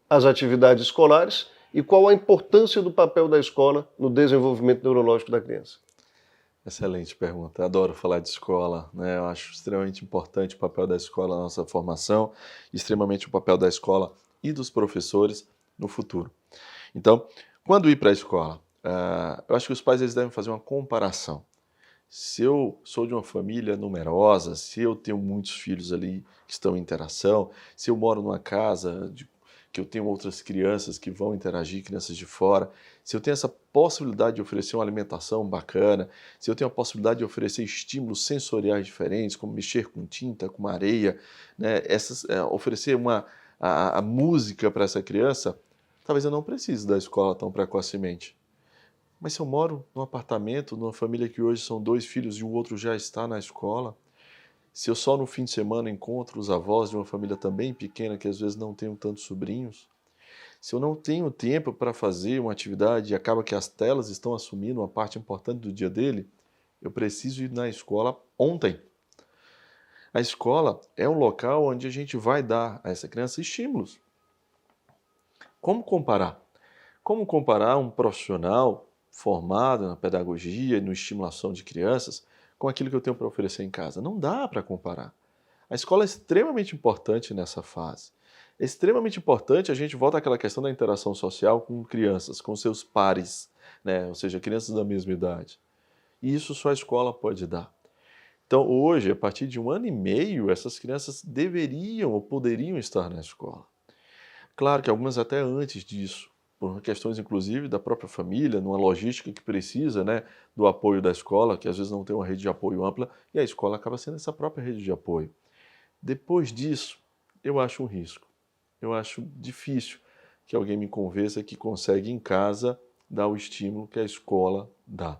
S1: as atividades escolares e qual a importância do papel da escola no desenvolvimento neurológico da criança?
S2: Excelente pergunta. Adoro falar de escola, né? Eu acho extremamente importante o papel da escola na nossa formação, extremamente o papel da escola e dos professores no futuro. Então, quando ir para a escola? Eu acho que os pais eles devem fazer uma comparação. Se eu sou de uma família numerosa, se eu tenho muitos filhos ali que estão em interação, se eu moro numa casa que eu tenho outras crianças que vão interagir, crianças de fora, se eu tenho essa possibilidade de oferecer uma alimentação bacana, se eu tenho a possibilidade de oferecer estímulos sensoriais diferentes, como mexer com tinta, com areia, né, oferecer a música para essa criança, talvez eu não precise da escola tão precocemente. Mas se eu moro num apartamento, numa família que hoje são 2 filhos e o outro já está na escola, se eu só no fim de semana encontro os avós de uma família também pequena, que às vezes não tenho tantos sobrinhos, se eu não tenho tempo para fazer uma atividade e acaba que as telas estão assumindo uma parte importante do dia dele, eu preciso ir na escola ontem. A escola é um local onde a gente vai dar a essa criança estímulos. Como comparar? Como comparar um profissional formado na pedagogia e na estimulação de crianças com aquilo que eu tenho para oferecer em casa? Não dá para comparar. A escola é extremamente importante nessa fase. É extremamente importante, a gente volta àquela questão da interação social com crianças, com seus pares, né? Ou seja, crianças da mesma idade. E isso só a escola pode dar. Então, hoje, a partir de 1 ano e meio, essas crianças deveriam ou poderiam estar na escola. Claro que algumas até antes disso, por questões inclusive da própria família, numa logística que precisa, né, do apoio da escola, que às vezes não tem uma rede de apoio ampla, e a escola acaba sendo essa própria rede de apoio. Depois disso, eu acho um risco. Eu acho difícil que alguém me convença que consegue em casa dar o estímulo que a escola dá.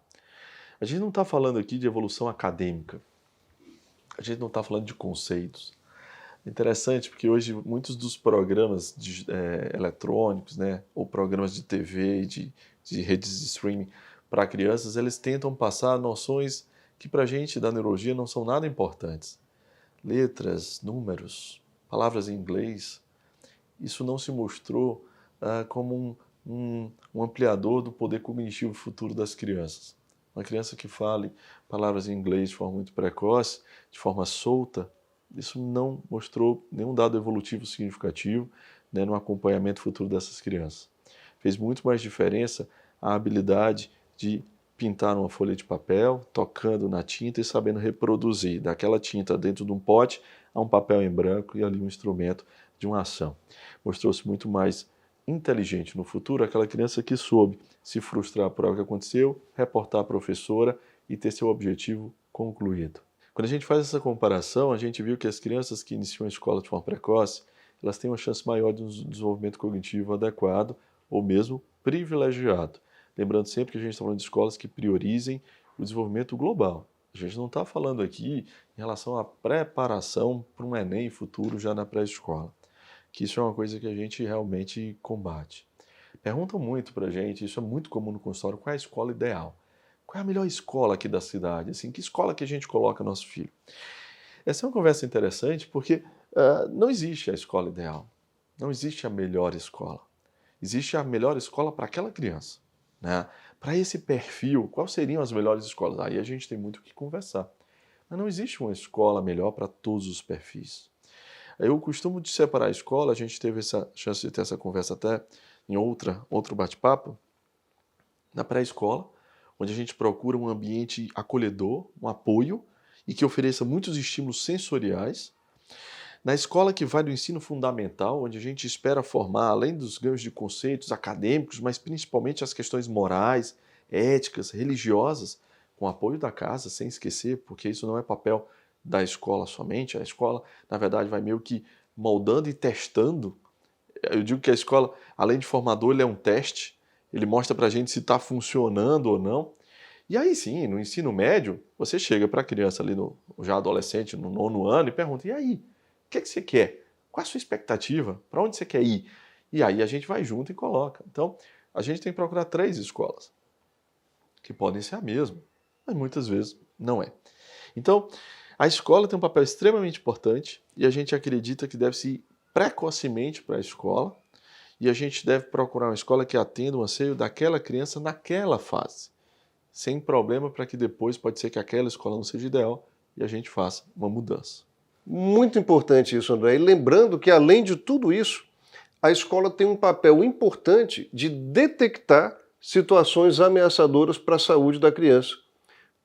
S2: A gente não está falando aqui de evolução acadêmica, a gente não está falando de conceitos. Interessante, porque hoje muitos dos programas eletrônicos, né, ou programas de TV, de redes de streaming para crianças, eles tentam passar noções que para a gente da neurologia não são nada importantes. Letras, números, palavras em inglês, isso não se mostrou como um ampliador do poder cognitivo futuro das crianças. Uma criança que fale palavras em inglês de forma muito precoce, de forma solta, isso não mostrou nenhum dado evolutivo significativo, né, no acompanhamento futuro dessas crianças. Fez muito mais diferença a habilidade de pintar uma folha de papel, tocando na tinta e sabendo reproduzir daquela tinta dentro de um pote a um papel em branco e ali um instrumento de uma ação. Mostrou-se muito mais inteligente no futuro aquela criança que soube se frustrar por algo que aconteceu, reportar à professora e ter seu objetivo concluído. Quando a gente faz essa comparação, a gente viu que as crianças que iniciam a escola de forma precoce, elas têm uma chance maior de um desenvolvimento cognitivo adequado ou mesmo privilegiado. Lembrando sempre que a gente está falando de escolas que priorizem o desenvolvimento global. A gente não está falando aqui em relação à preparação para um Enem futuro já na pré-escola, que isso é uma coisa que a gente realmente combate. Perguntam muito para a gente, isso é muito comum no consultório, qual é a escola ideal? Qual é a melhor escola aqui da cidade? Assim, que escola que a gente coloca nosso filho? Essa é uma conversa interessante porque não existe a escola ideal. Não existe a melhor escola. Existe a melhor escola para aquela criança, né? Para esse perfil, quais seriam as melhores escolas? Aí a gente tem muito o que conversar. Mas não existe uma escola melhor para todos os perfis. Eu costumo de separar a escola, a gente teve essa chance de ter essa conversa até em outro bate-papo, na pré-escola, onde a gente procura um ambiente acolhedor, um apoio, e que ofereça muitos estímulos sensoriais. Na escola que vai do ensino fundamental, onde a gente espera formar, além dos ganhos de conceitos acadêmicos, mas principalmente as questões morais, éticas, religiosas, com apoio da casa, sem esquecer, porque isso não é papel da escola somente, a escola, na verdade, vai meio que moldando e testando. Eu digo que a escola, além de formador, ele é um teste, ele mostra pra gente se está funcionando ou não. E aí sim, no ensino médio, você chega para a criança ali, já adolescente, no 9º ano, e pergunta, e aí, o que é que você quer? Qual é a sua expectativa? Para onde você quer ir? E aí a gente vai junto e coloca. Então, a gente tem que procurar 3 escolas, que podem ser a mesma, mas muitas vezes não é. Então, a escola tem um papel extremamente importante e a gente acredita que deve-se ir precocemente para a escola e a gente deve procurar uma escola que atenda o anseio daquela criança naquela fase, sem problema, para que depois pode ser que aquela escola não seja ideal e a gente faça uma mudança.
S1: Muito importante isso, André. E lembrando que, além de tudo isso, a escola tem um papel importante de detectar situações ameaçadoras para a saúde da criança.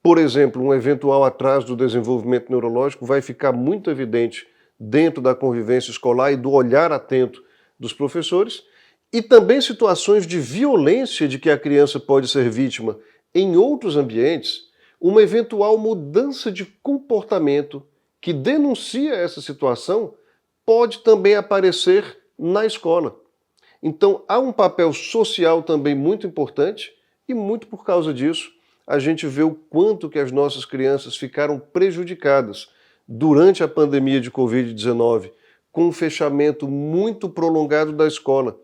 S1: Por exemplo, um eventual atraso do desenvolvimento neurológico vai ficar muito evidente dentro da convivência escolar e do olhar atento dos professores, e também situações de violência de que a criança pode ser vítima em outros ambientes, uma eventual mudança de comportamento que denuncia essa situação pode também aparecer na escola. Então, há um papel social também muito importante e muito por causa disso a gente vê o quanto que as nossas crianças ficaram prejudicadas durante a pandemia de Covid-19, com um fechamento muito prolongado da escola,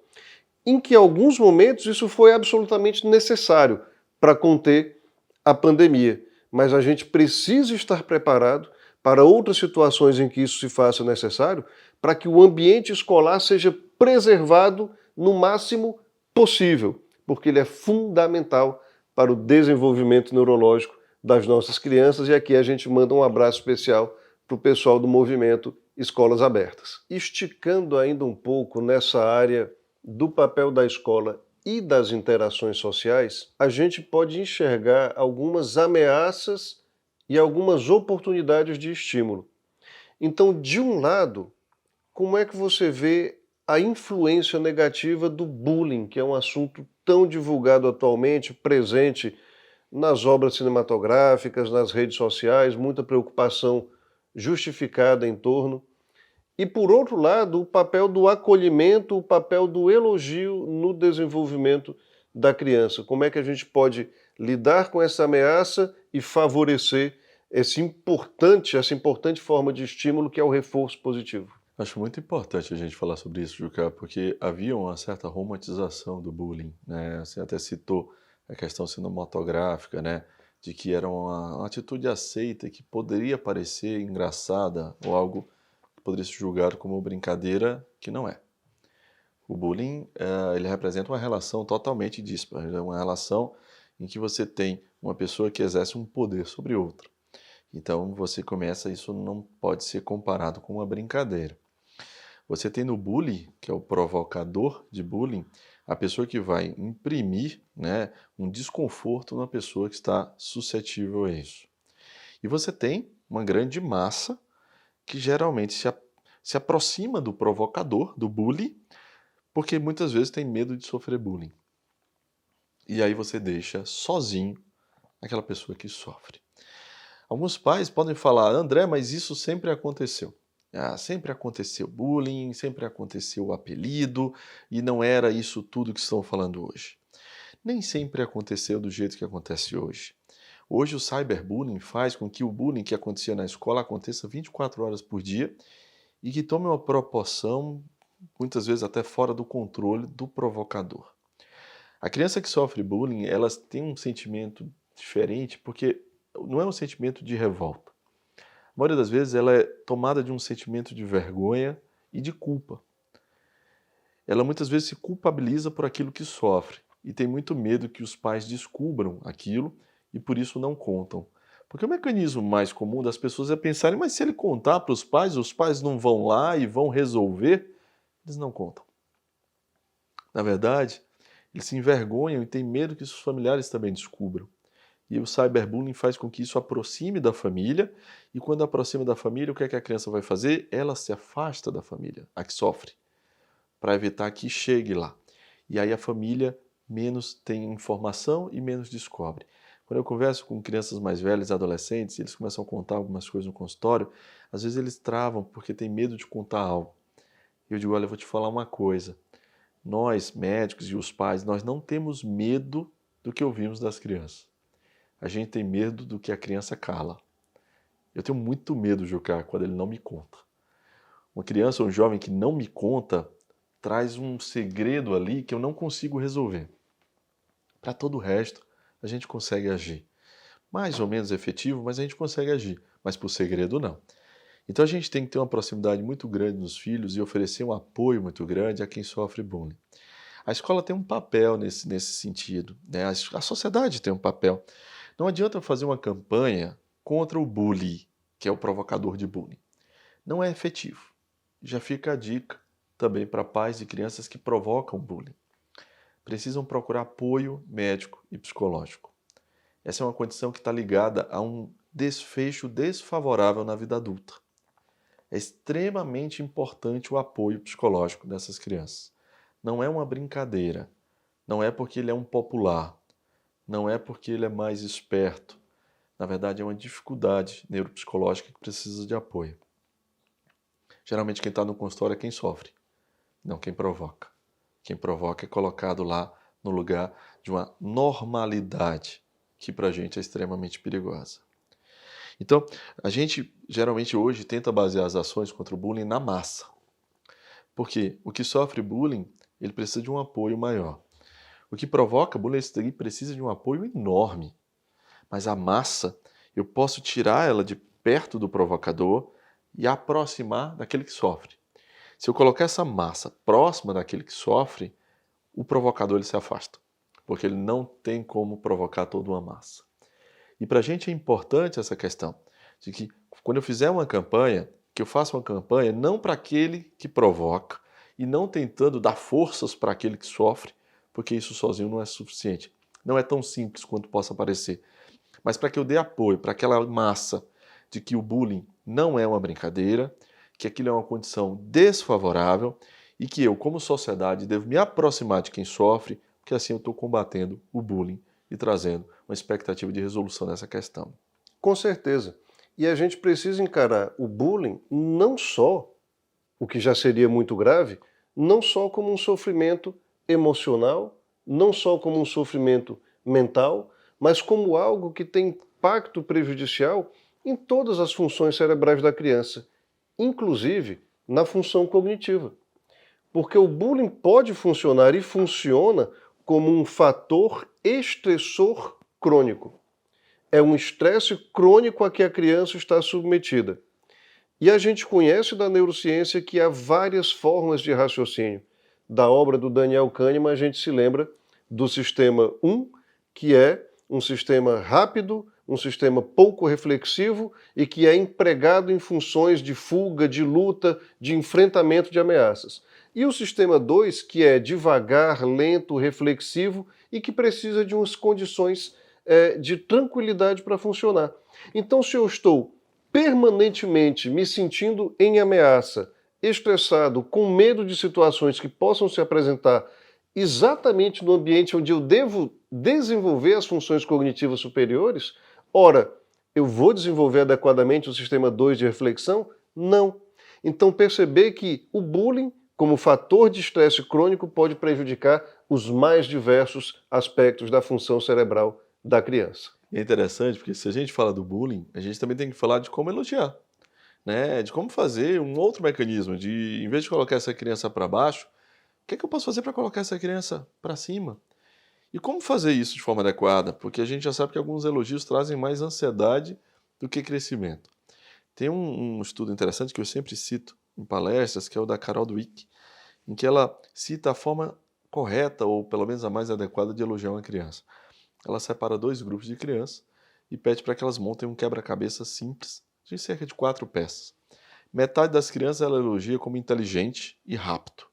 S1: em que em alguns momentos isso foi absolutamente necessário para conter a pandemia. Mas a gente precisa estar preparado para outras situações em que isso se faça necessário, para que o ambiente escolar seja preservado no máximo possível, porque ele é fundamental para o desenvolvimento neurológico das nossas crianças. E aqui a gente manda um abraço especial para o pessoal do movimento Escolas Abertas. Esticando ainda um pouco nessa área do papel da escola e das interações sociais, a gente pode enxergar algumas ameaças e algumas oportunidades de estímulo. Então, de um lado, como é que você vê a influência negativa do bullying, que é um assunto tão divulgado atualmente, presente nas obras cinematográficas, nas redes sociais, muita preocupação justificada em torno. E, por outro lado, o papel do acolhimento, o papel do elogio no desenvolvimento da criança. Como é que a gente pode lidar com essa ameaça e favorecer essa importante forma de estímulo que é o reforço positivo?
S2: Acho muito importante a gente falar sobre isso, Juca, porque havia uma certa romantização do bullying, né? Você até citou a questão cinematográfica, né? De que era uma atitude aceita que poderia parecer engraçada ou algo que poderia ser julgado como brincadeira, que não é. O bullying, ele representa uma relação totalmente díspara, uma relação em que você tem uma pessoa que exerce um poder sobre outra. Então você começa, isso não pode ser comparado com uma brincadeira. Você tem no bully, que é o provocador de bullying, a pessoa que vai imprimir, né, um desconforto na pessoa que está suscetível a isso. E você tem uma grande massa que geralmente se aproxima do provocador, do bully, porque muitas vezes tem medo de sofrer bullying. E aí você deixa sozinho aquela pessoa que sofre. Alguns pais podem falar, André, mas isso sempre aconteceu. Sempre aconteceu bullying, sempre aconteceu o apelido, e não era isso tudo que estão falando hoje. Nem sempre aconteceu do jeito que acontece hoje. Hoje o cyberbullying faz com que o bullying que acontecia na escola aconteça 24 horas por dia e que tome uma proporção, muitas vezes até fora do controle do provocador. A criança que sofre bullying, elas têm um sentimento diferente porque não é um sentimento de revolta. A maioria das vezes ela é tomada de um sentimento de vergonha e de culpa. Ela muitas vezes se culpabiliza por aquilo que sofre e tem muito medo que os pais descubram aquilo e por isso não contam. Porque o mecanismo mais comum das pessoas é pensarem, mas se ele contar para os pais não vão lá e vão resolver, eles não contam. Na verdade, eles se envergonham e têm medo que seus familiares também descubram. E o cyberbullying faz com que isso aproxime da família, e quando aproxima da família, o que é que a criança vai fazer? Ela se afasta da família, a que sofre, para evitar que chegue lá. E aí a família menos tem informação e menos descobre. Quando eu converso com crianças mais velhas, adolescentes, eles começam a contar algumas coisas no consultório, às vezes eles travam porque têm medo de contar algo. Eu digo, olha, eu vou te falar uma coisa. Nós, médicos e os pais, nós não temos medo do que ouvimos das crianças. A gente tem medo do que a criança cala. Eu tenho muito medo, Juca, quando ele não me conta. Uma criança ou um jovem que não me conta traz um segredo ali que eu não consigo resolver. Para todo o resto, a gente consegue agir. Mais ou menos efetivo, mas a gente consegue agir. Mas por segredo, não. Então a gente tem que ter uma proximidade muito grande nos filhos e oferecer um apoio muito grande a quem sofre bullying. A escola tem um papel nesse sentido, né? A sociedade tem um papel. Não adianta fazer uma campanha contra o bully, que é o provocador de bullying. Não é efetivo. Já fica a dica também para pais de crianças que provocam bullying. Precisam procurar apoio médico e psicológico. Essa é uma condição que está ligada a um desfecho desfavorável na vida adulta. É extremamente importante o apoio psicológico dessas crianças. Não é uma brincadeira, não é porque ele é um popular, não é porque ele é mais esperto. Na verdade, é uma dificuldade neuropsicológica que precisa de apoio. Geralmente quem está no consultório é quem sofre, não quem provoca. Quem provoca é colocado lá no lugar de uma normalidade que para a gente é extremamente perigosa. Então, a gente geralmente hoje tenta basear as ações contra o bullying na massa. Porque o que sofre bullying, ele precisa de um apoio maior. O que provoca bullying precisa de um apoio enorme. Mas a massa, eu posso tirar ela de perto do provocador e aproximar daquele que sofre. Se eu colocar essa massa próxima daquele que sofre, o provocador ele se afasta, porque ele não tem como provocar toda uma massa. E para a gente é importante essa questão de que quando eu fizer uma campanha, que eu faça uma campanha não para aquele que provoca e não tentando dar forças para aquele que sofre, porque isso sozinho não é suficiente. Não é tão simples quanto possa parecer. Mas para que eu dê apoio para aquela massa de que o bullying não é uma brincadeira, que aquilo é uma condição desfavorável e que eu, como sociedade, devo me aproximar de quem sofre, porque assim eu estou combatendo o bullying e trazendo uma expectativa de resolução dessa questão.
S1: Com certeza. E a gente precisa encarar o bullying não só, o que já seria muito grave, não só como um sofrimento emocional, não só como um sofrimento mental, mas como algo que tem impacto prejudicial em todas as funções cerebrais da criança, inclusive na função cognitiva. Porque o bullying pode funcionar e funciona como um fator estressor crônico. É um estresse crônico a que a criança está submetida. E a gente conhece da neurociência que há várias formas de raciocínio. Da obra do Daniel Kahneman, a gente se lembra do sistema 1, que é um sistema rápido, um sistema pouco reflexivo e que é empregado em funções de fuga, de luta, de enfrentamento de ameaças. E o sistema 2, que é devagar, lento, reflexivo e que precisa de umas condições de tranquilidade para funcionar. Então, se eu estou permanentemente me sentindo em ameaça, estressado, com medo de situações que possam se apresentar exatamente no ambiente onde eu devo desenvolver as funções cognitivas superiores, ora, eu vou desenvolver adequadamente o sistema 2 de reflexão? Não. Então perceber que o bullying, como fator de estresse crônico, pode prejudicar os mais diversos aspectos da função cerebral da criança.
S2: E é interessante porque se a gente fala do bullying, a gente também tem que falar de como elogiar, né? De como fazer um outro mecanismo, de em vez de colocar essa criança para baixo, o que é que eu posso fazer para colocar essa criança para cima? E como fazer isso de forma adequada? Porque a gente já sabe que alguns elogios trazem mais ansiedade do que crescimento. Tem um estudo interessante que eu sempre cito em palestras, que é o da Carol Dweck, em que ela cita a forma correta, ou pelo menos a mais adequada, de elogiar uma criança. Ela separa dois grupos de crianças e pede para que elas montem um quebra-cabeça simples, de cerca de 4 peças. Metade das crianças ela elogia como inteligente e rápido.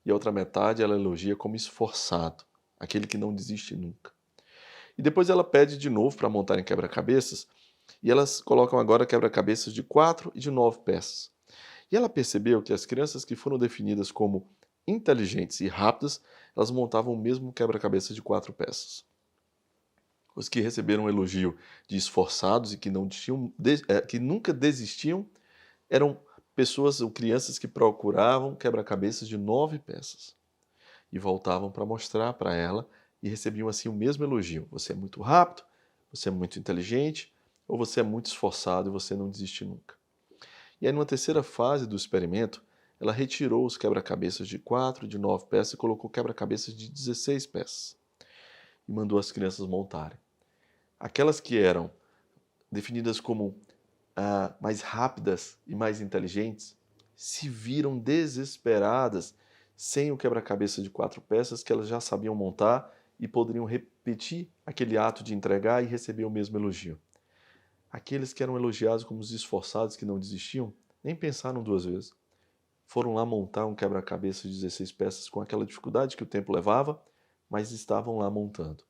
S2: E a outra metade ela elogia como esforçado, aquele que não desiste nunca. E depois ela pede de novo para montarem quebra-cabeças, e elas colocam agora quebra-cabeças de 4 e de 9 peças. E ela percebeu que as crianças que foram definidas como inteligentes e rápidas, elas montavam o mesmo quebra-cabeça de 4 peças. Os que receberam um elogio de esforçados e que nunca desistiam eram pessoas ou crianças que procuravam quebra-cabeças de 9 peças e voltavam para mostrar para ela e recebiam assim o mesmo elogio. Você é muito rápido, você é muito inteligente, ou você é muito esforçado e você não desiste nunca. E aí, numa terceira fase do experimento, ela retirou os quebra-cabeças de 4, de 9 peças e colocou quebra-cabeças de 16 peças. E mandou as crianças montarem. Aquelas que eram definidas como mais rápidas e mais inteligentes se viram desesperadas sem o quebra-cabeça de 4 peças que elas já sabiam montar e poderiam repetir aquele ato de entregar e receber o mesmo elogio. Aqueles que eram elogiados como os esforçados que não desistiam, nem pensaram 2 vezes. Foram lá montar um quebra-cabeça de 16 peças com aquela dificuldade que o tempo levava, mas estavam lá montando.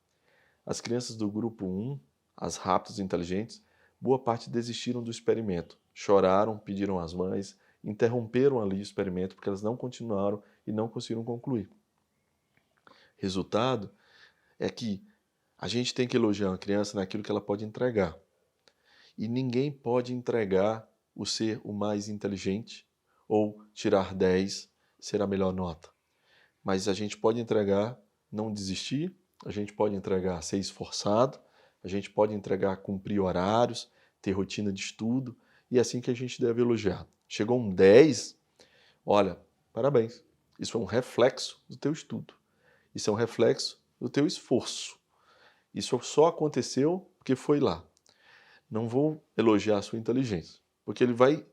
S2: As crianças do grupo 1, as rápidas e inteligentes, boa parte desistiram do experimento. Choraram, pediram às mães, interromperam ali o experimento porque elas não continuaram e não conseguiram concluir. Resultado é que a gente tem que elogiar uma criança naquilo que ela pode entregar. E ninguém pode entregar o ser o mais inteligente ou tirar 10, ser a melhor nota. Mas a gente pode entregar não desistir, a gente pode entregar ser esforçado, a gente pode entregar cumprir horários, ter rotina de estudo, e é assim que a gente deve elogiar. Chegou um 10, olha, parabéns. Isso é um reflexo do teu estudo. Isso é um reflexo do teu esforço. Isso só aconteceu porque foi lá. Não vou elogiar a sua inteligência, porque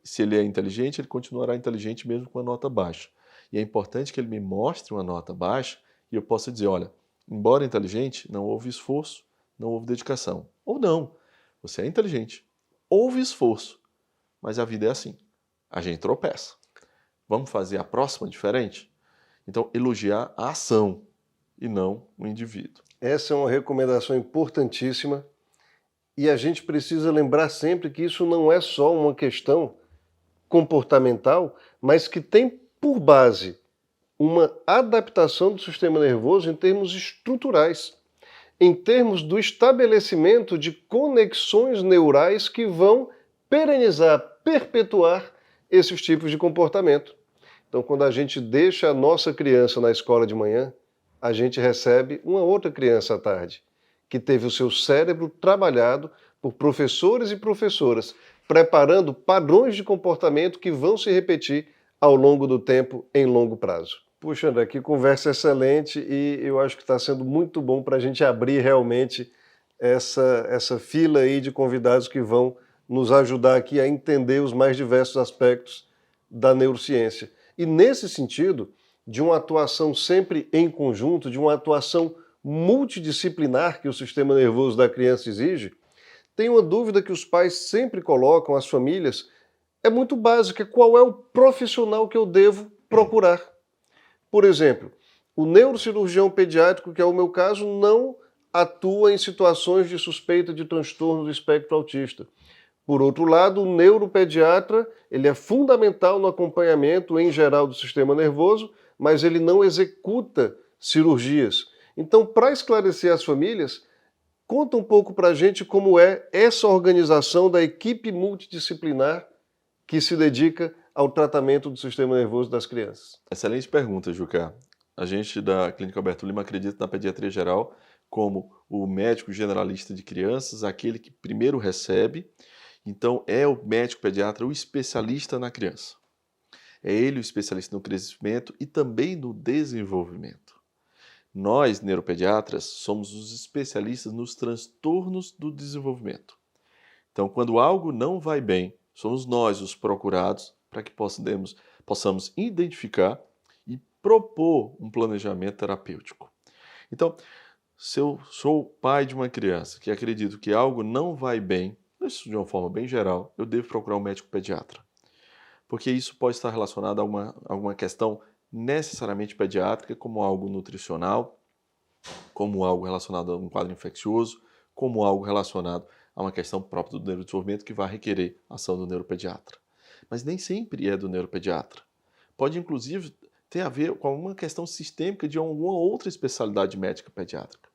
S2: se ele é inteligente, ele continuará inteligente mesmo com a nota baixa. E é importante que ele me mostre uma nota baixa e eu possa dizer, olha, embora inteligente, não houve esforço, não houve dedicação. Ou não, você é inteligente, houve esforço, mas a vida é assim, a gente tropeça. Vamos fazer a próxima diferente? Então, elogiar a ação e não o indivíduo.
S1: Essa é uma recomendação importantíssima e a gente precisa lembrar sempre que isso não é só uma questão comportamental, mas que tem por base uma adaptação do sistema nervoso em termos estruturais, em termos do estabelecimento de conexões neurais que vão perenizar, perpetuar esses tipos de comportamento. Então, quando a gente deixa a nossa criança na escola de manhã, a gente recebe uma outra criança à tarde, que teve o seu cérebro trabalhado por professores e professoras, preparando padrões de comportamento que vão se repetir ao longo do tempo, em longo prazo. Puxa, André, que conversa excelente e eu acho que está sendo muito bom para a gente abrir realmente essa fila aí de convidados que vão nos ajudar aqui a entender os mais diversos aspectos da neurociência. E nesse sentido, de uma atuação sempre em conjunto, de uma atuação multidisciplinar que o sistema nervoso da criança exige, tem uma dúvida que os pais sempre colocam, as famílias, é muito básica: qual é o profissional que eu devo procurar? Por exemplo, o neurocirurgião pediátrico, que é o meu caso, não atua em situações de suspeita de transtorno do espectro autista. Por outro lado, o neuropediatra, ele é fundamental no acompanhamento em geral do sistema nervoso, mas ele não executa cirurgias. Então, para esclarecer as famílias, conta um pouco para a gente como é essa organização da equipe multidisciplinar que se dedica ao tratamento do sistema nervoso das crianças.
S2: Excelente pergunta, Juca. A gente da Clínica Alberto Lima acredita na pediatria geral como o médico generalista de crianças, aquele que primeiro recebe. Então, é o médico pediatra o especialista na criança. É ele o especialista no crescimento e também no desenvolvimento. Nós, neuropediatras, somos os especialistas nos transtornos do desenvolvimento. Então, quando algo não vai bem, somos nós os procurados para que possamos identificar e propor um planejamento terapêutico. Então, se eu sou pai de uma criança que acredito que algo não vai bem, isso de uma forma bem geral, eu devo procurar um médico pediatra. Porque isso pode estar relacionado a alguma questão necessariamente pediátrica, como algo nutricional, como algo relacionado a um quadro infeccioso, como algo relacionado a uma questão própria do neurodesenvolvimento que vai requerer a ação do neuropediatra. Mas nem sempre é do neuropediatra. Pode, inclusive, ter a ver com uma questão sistêmica de alguma outra especialidade médica pediátrica.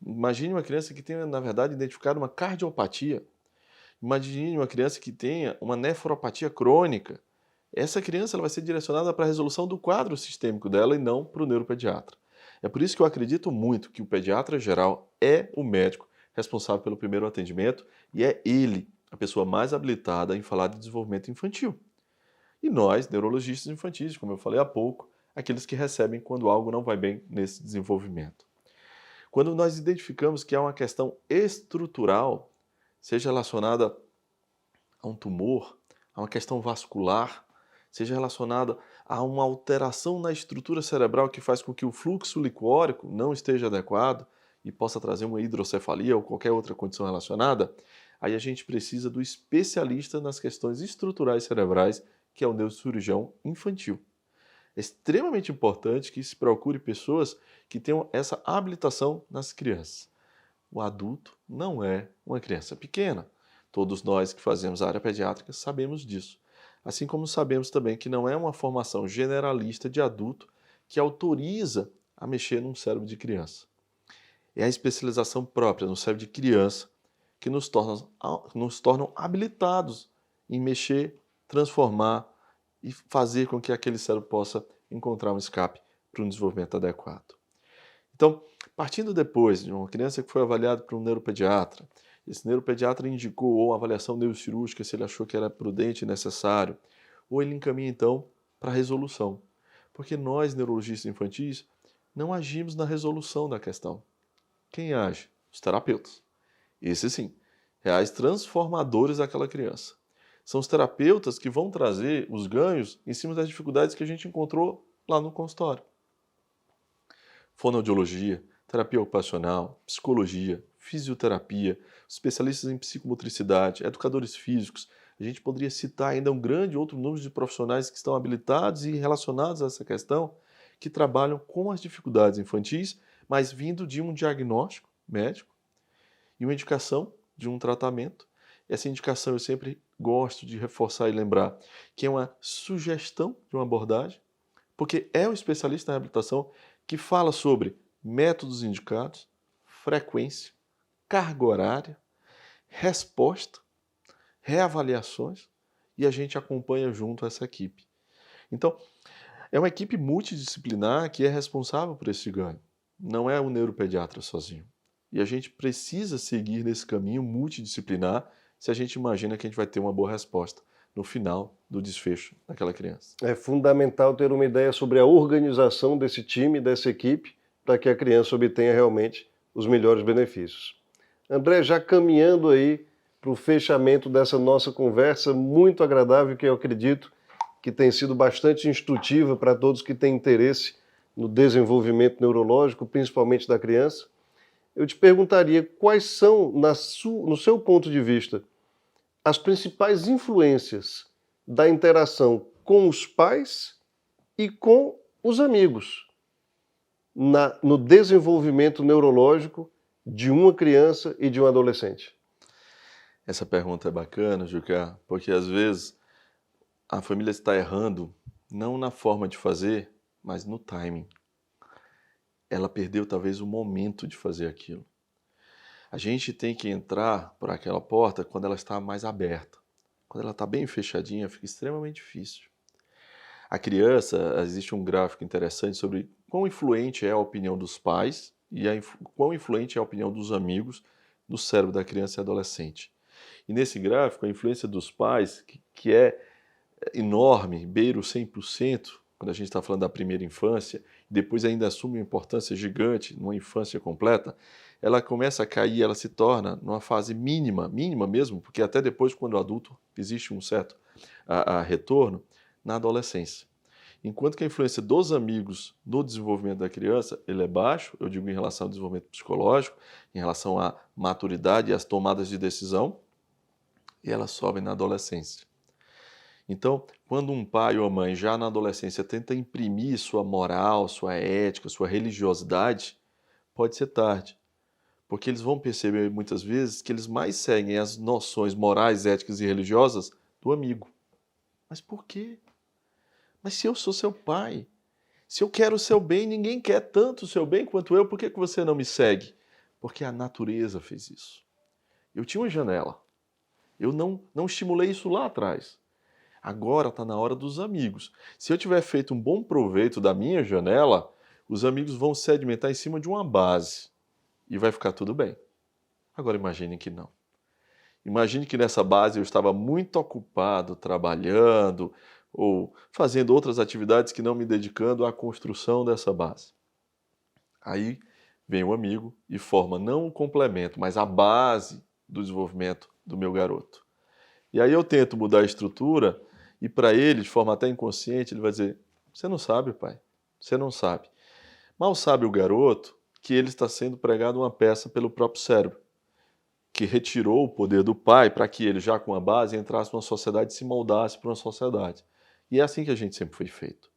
S2: Imagine uma criança que tenha, na verdade, identificado uma cardiopatia. Imagine uma criança que tenha uma nefropatia crônica. Essa criança ela vai ser direcionada para a resolução do quadro sistêmico dela e não para o neuropediatra. É por isso que eu acredito muito que o pediatra geral é o médico responsável pelo primeiro atendimento e é ele a pessoa mais habilitada em falar de desenvolvimento infantil. E nós, neurologistas infantis, como eu falei há pouco, aqueles que recebem quando algo não vai bem nesse desenvolvimento. Quando nós identificamos que há uma questão estrutural, seja relacionada a um tumor, a uma questão vascular, seja relacionada a uma alteração na estrutura cerebral que faz com que o fluxo licórico não esteja adequado e possa trazer uma hidrocefalia ou qualquer outra condição relacionada, aí a gente precisa do especialista nas questões estruturais cerebrais, que é o neurocirurgião infantil. É extremamente importante que se procure pessoas que tenham essa habilitação nas crianças. O adulto não é uma criança pequena. Todos nós que fazemos a área pediátrica sabemos disso. Assim como sabemos também que não é uma formação generalista de adulto que autoriza a mexer num cérebro de criança. É a especialização própria no cérebro de criança que nos tornam habilitados em mexer, transformar e fazer com que aquele cérebro possa encontrar um escape para um desenvolvimento adequado. Então, partindo depois de uma criança que foi avaliada por um neuropediatra, esse neuropediatra indicou ou uma avaliação neurocirúrgica se ele achou que era prudente e necessário, ou ele encaminha então para a resolução. Porque nós, neurologistas infantis, não agimos na resolução da questão. Quem age? Os terapeutas. Esses sim, reais transformadores daquela criança. São os terapeutas que vão trazer os ganhos em cima das dificuldades que a gente encontrou lá no consultório. Fonoaudiologia, terapia ocupacional, psicologia, fisioterapia, especialistas em psicomotricidade, educadores físicos. A gente poderia citar ainda um grande outro número de profissionais que estão habilitados e relacionados a essa questão, que trabalham com as dificuldades infantis, mas vindo de um diagnóstico médico e uma indicação de um tratamento. Essa indicação eu sempre gosto de reforçar e lembrar que é uma sugestão de uma abordagem, porque é o especialista na reabilitação que fala sobre métodos indicados, frequência, carga horária, resposta, reavaliações, e a gente acompanha junto essa equipe. Então, é uma equipe multidisciplinar que é responsável por esse ganho. Não é o neuropediatra sozinho. E a gente precisa seguir nesse caminho multidisciplinar se a gente imagina que a gente vai ter uma boa resposta no final do desfecho daquela criança.
S1: É fundamental ter uma ideia sobre a organização desse time, dessa equipe, para que a criança obtenha realmente os melhores benefícios. André, já caminhando aí para o fechamento dessa nossa conversa muito agradável, que eu acredito que tem sido bastante instrutiva para todos que têm interesse no desenvolvimento neurológico, principalmente da criança, eu te perguntaria quais são, no seu ponto de vista, as principais influências da interação com os pais e com os amigos no desenvolvimento neurológico de uma criança e de um adolescente.
S2: Essa pergunta é bacana, Juca, porque às vezes a família está errando não na forma de fazer, mas no timing. Ela perdeu talvez o momento de fazer aquilo. A gente tem que entrar por aquela porta quando ela está mais aberta. Quando ela está bem fechadinha, fica extremamente difícil. A criança, existe um gráfico interessante sobre quão influente é a opinião dos pais e quão influente é a opinião dos amigos no cérebro da criança e adolescente. E nesse gráfico, a influência dos pais, que é enorme, beira o 100%, quando a gente está falando da primeira infância, e depois ainda assume uma importância gigante numa infância completa, ela começa a cair, ela se torna numa fase mínima, mínima mesmo, porque até depois, quando adulto, existe um certo retorno, na adolescência. Enquanto que a influência dos amigos no desenvolvimento da criança, ele é baixo, eu digo em relação ao desenvolvimento psicológico, em relação à maturidade e às tomadas de decisão, e ela sobe na adolescência. Então, quando um pai ou mãe já na adolescência tenta imprimir sua moral, sua ética, sua religiosidade, pode ser tarde. Porque eles vão perceber muitas vezes que eles mais seguem as noções morais, éticas e religiosas do amigo. Mas por quê? Mas se eu sou seu pai, se eu quero o seu bem, ninguém quer tanto o seu bem quanto eu, por que você não me segue? Porque a natureza fez isso. Eu tinha uma janela. Eu não estimulei isso lá atrás. Agora está na hora dos amigos. Se eu tiver feito um bom proveito da minha janela, os amigos vão sedimentar em cima de uma base e vai ficar tudo bem. Agora imagine que não. Imagine que nessa base eu estava muito ocupado, trabalhando, ou fazendo outras atividades que não me dedicando à construção dessa base. Aí vem o amigo e forma não um complemento, mas a base do desenvolvimento do meu garoto. E aí eu tento mudar a estrutura e para ele, de forma até inconsciente, ele vai dizer: você não sabe, pai, você não sabe. Mal sabe o garoto que ele está sendo pregado uma peça pelo próprio cérebro, que retirou o poder do pai para que ele, já com a base, entrasse numa sociedade e se moldasse para uma sociedade. E é assim que a gente sempre foi feito.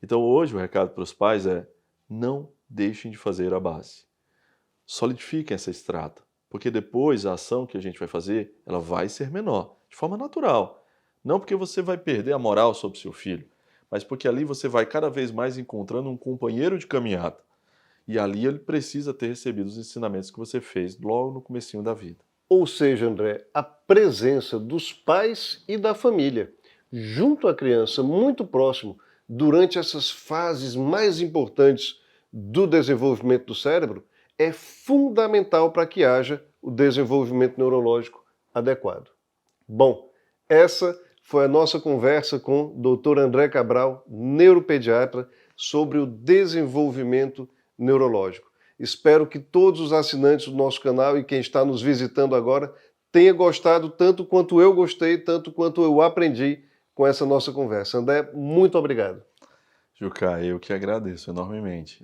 S2: Então hoje o recado para os pais é: não deixem de fazer a base. Solidifiquem essa estrada, porque depois a ação que a gente vai fazer, ela vai ser menor, de forma natural. Não porque você vai perder a moral sobre seu filho, mas porque ali você vai cada vez mais encontrando um companheiro de caminhada. E ali ele precisa ter recebido os ensinamentos que você fez logo no comecinho da vida.
S1: Ou seja, André, a presença dos pais e da família junto à criança, muito próximo, durante essas fases mais importantes do desenvolvimento do cérebro, é fundamental para que haja o desenvolvimento neurológico adequado. Bom, essa foi a nossa conversa com o Dr. André Cabral, neuropediatra, sobre o desenvolvimento neurológico. Espero que todos os assinantes do nosso canal e quem está nos visitando agora tenha gostado tanto quanto eu gostei, tanto quanto eu aprendi com essa nossa conversa. André, muito obrigado.
S2: Juca, eu que agradeço enormemente.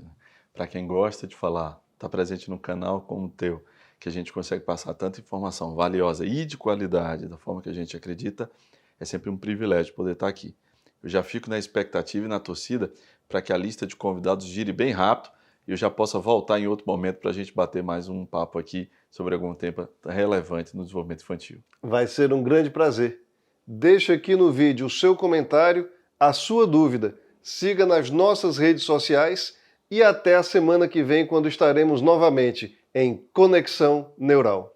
S2: Para quem gosta de falar, está presente no canal como o teu, que a gente consegue passar tanta informação valiosa e de qualidade, da forma que a gente acredita, é sempre um privilégio poder estar aqui. Eu já fico na expectativa e na torcida para que a lista de convidados gire bem rápido e eu já possa voltar em outro momento para a gente bater mais um papo aqui sobre algum tema relevante no desenvolvimento infantil.
S1: Vai ser um grande prazer. Deixa aqui no vídeo o seu comentário, a sua dúvida. Siga nas nossas redes sociais e até a semana que vem, quando estaremos novamente em Conexão Neural.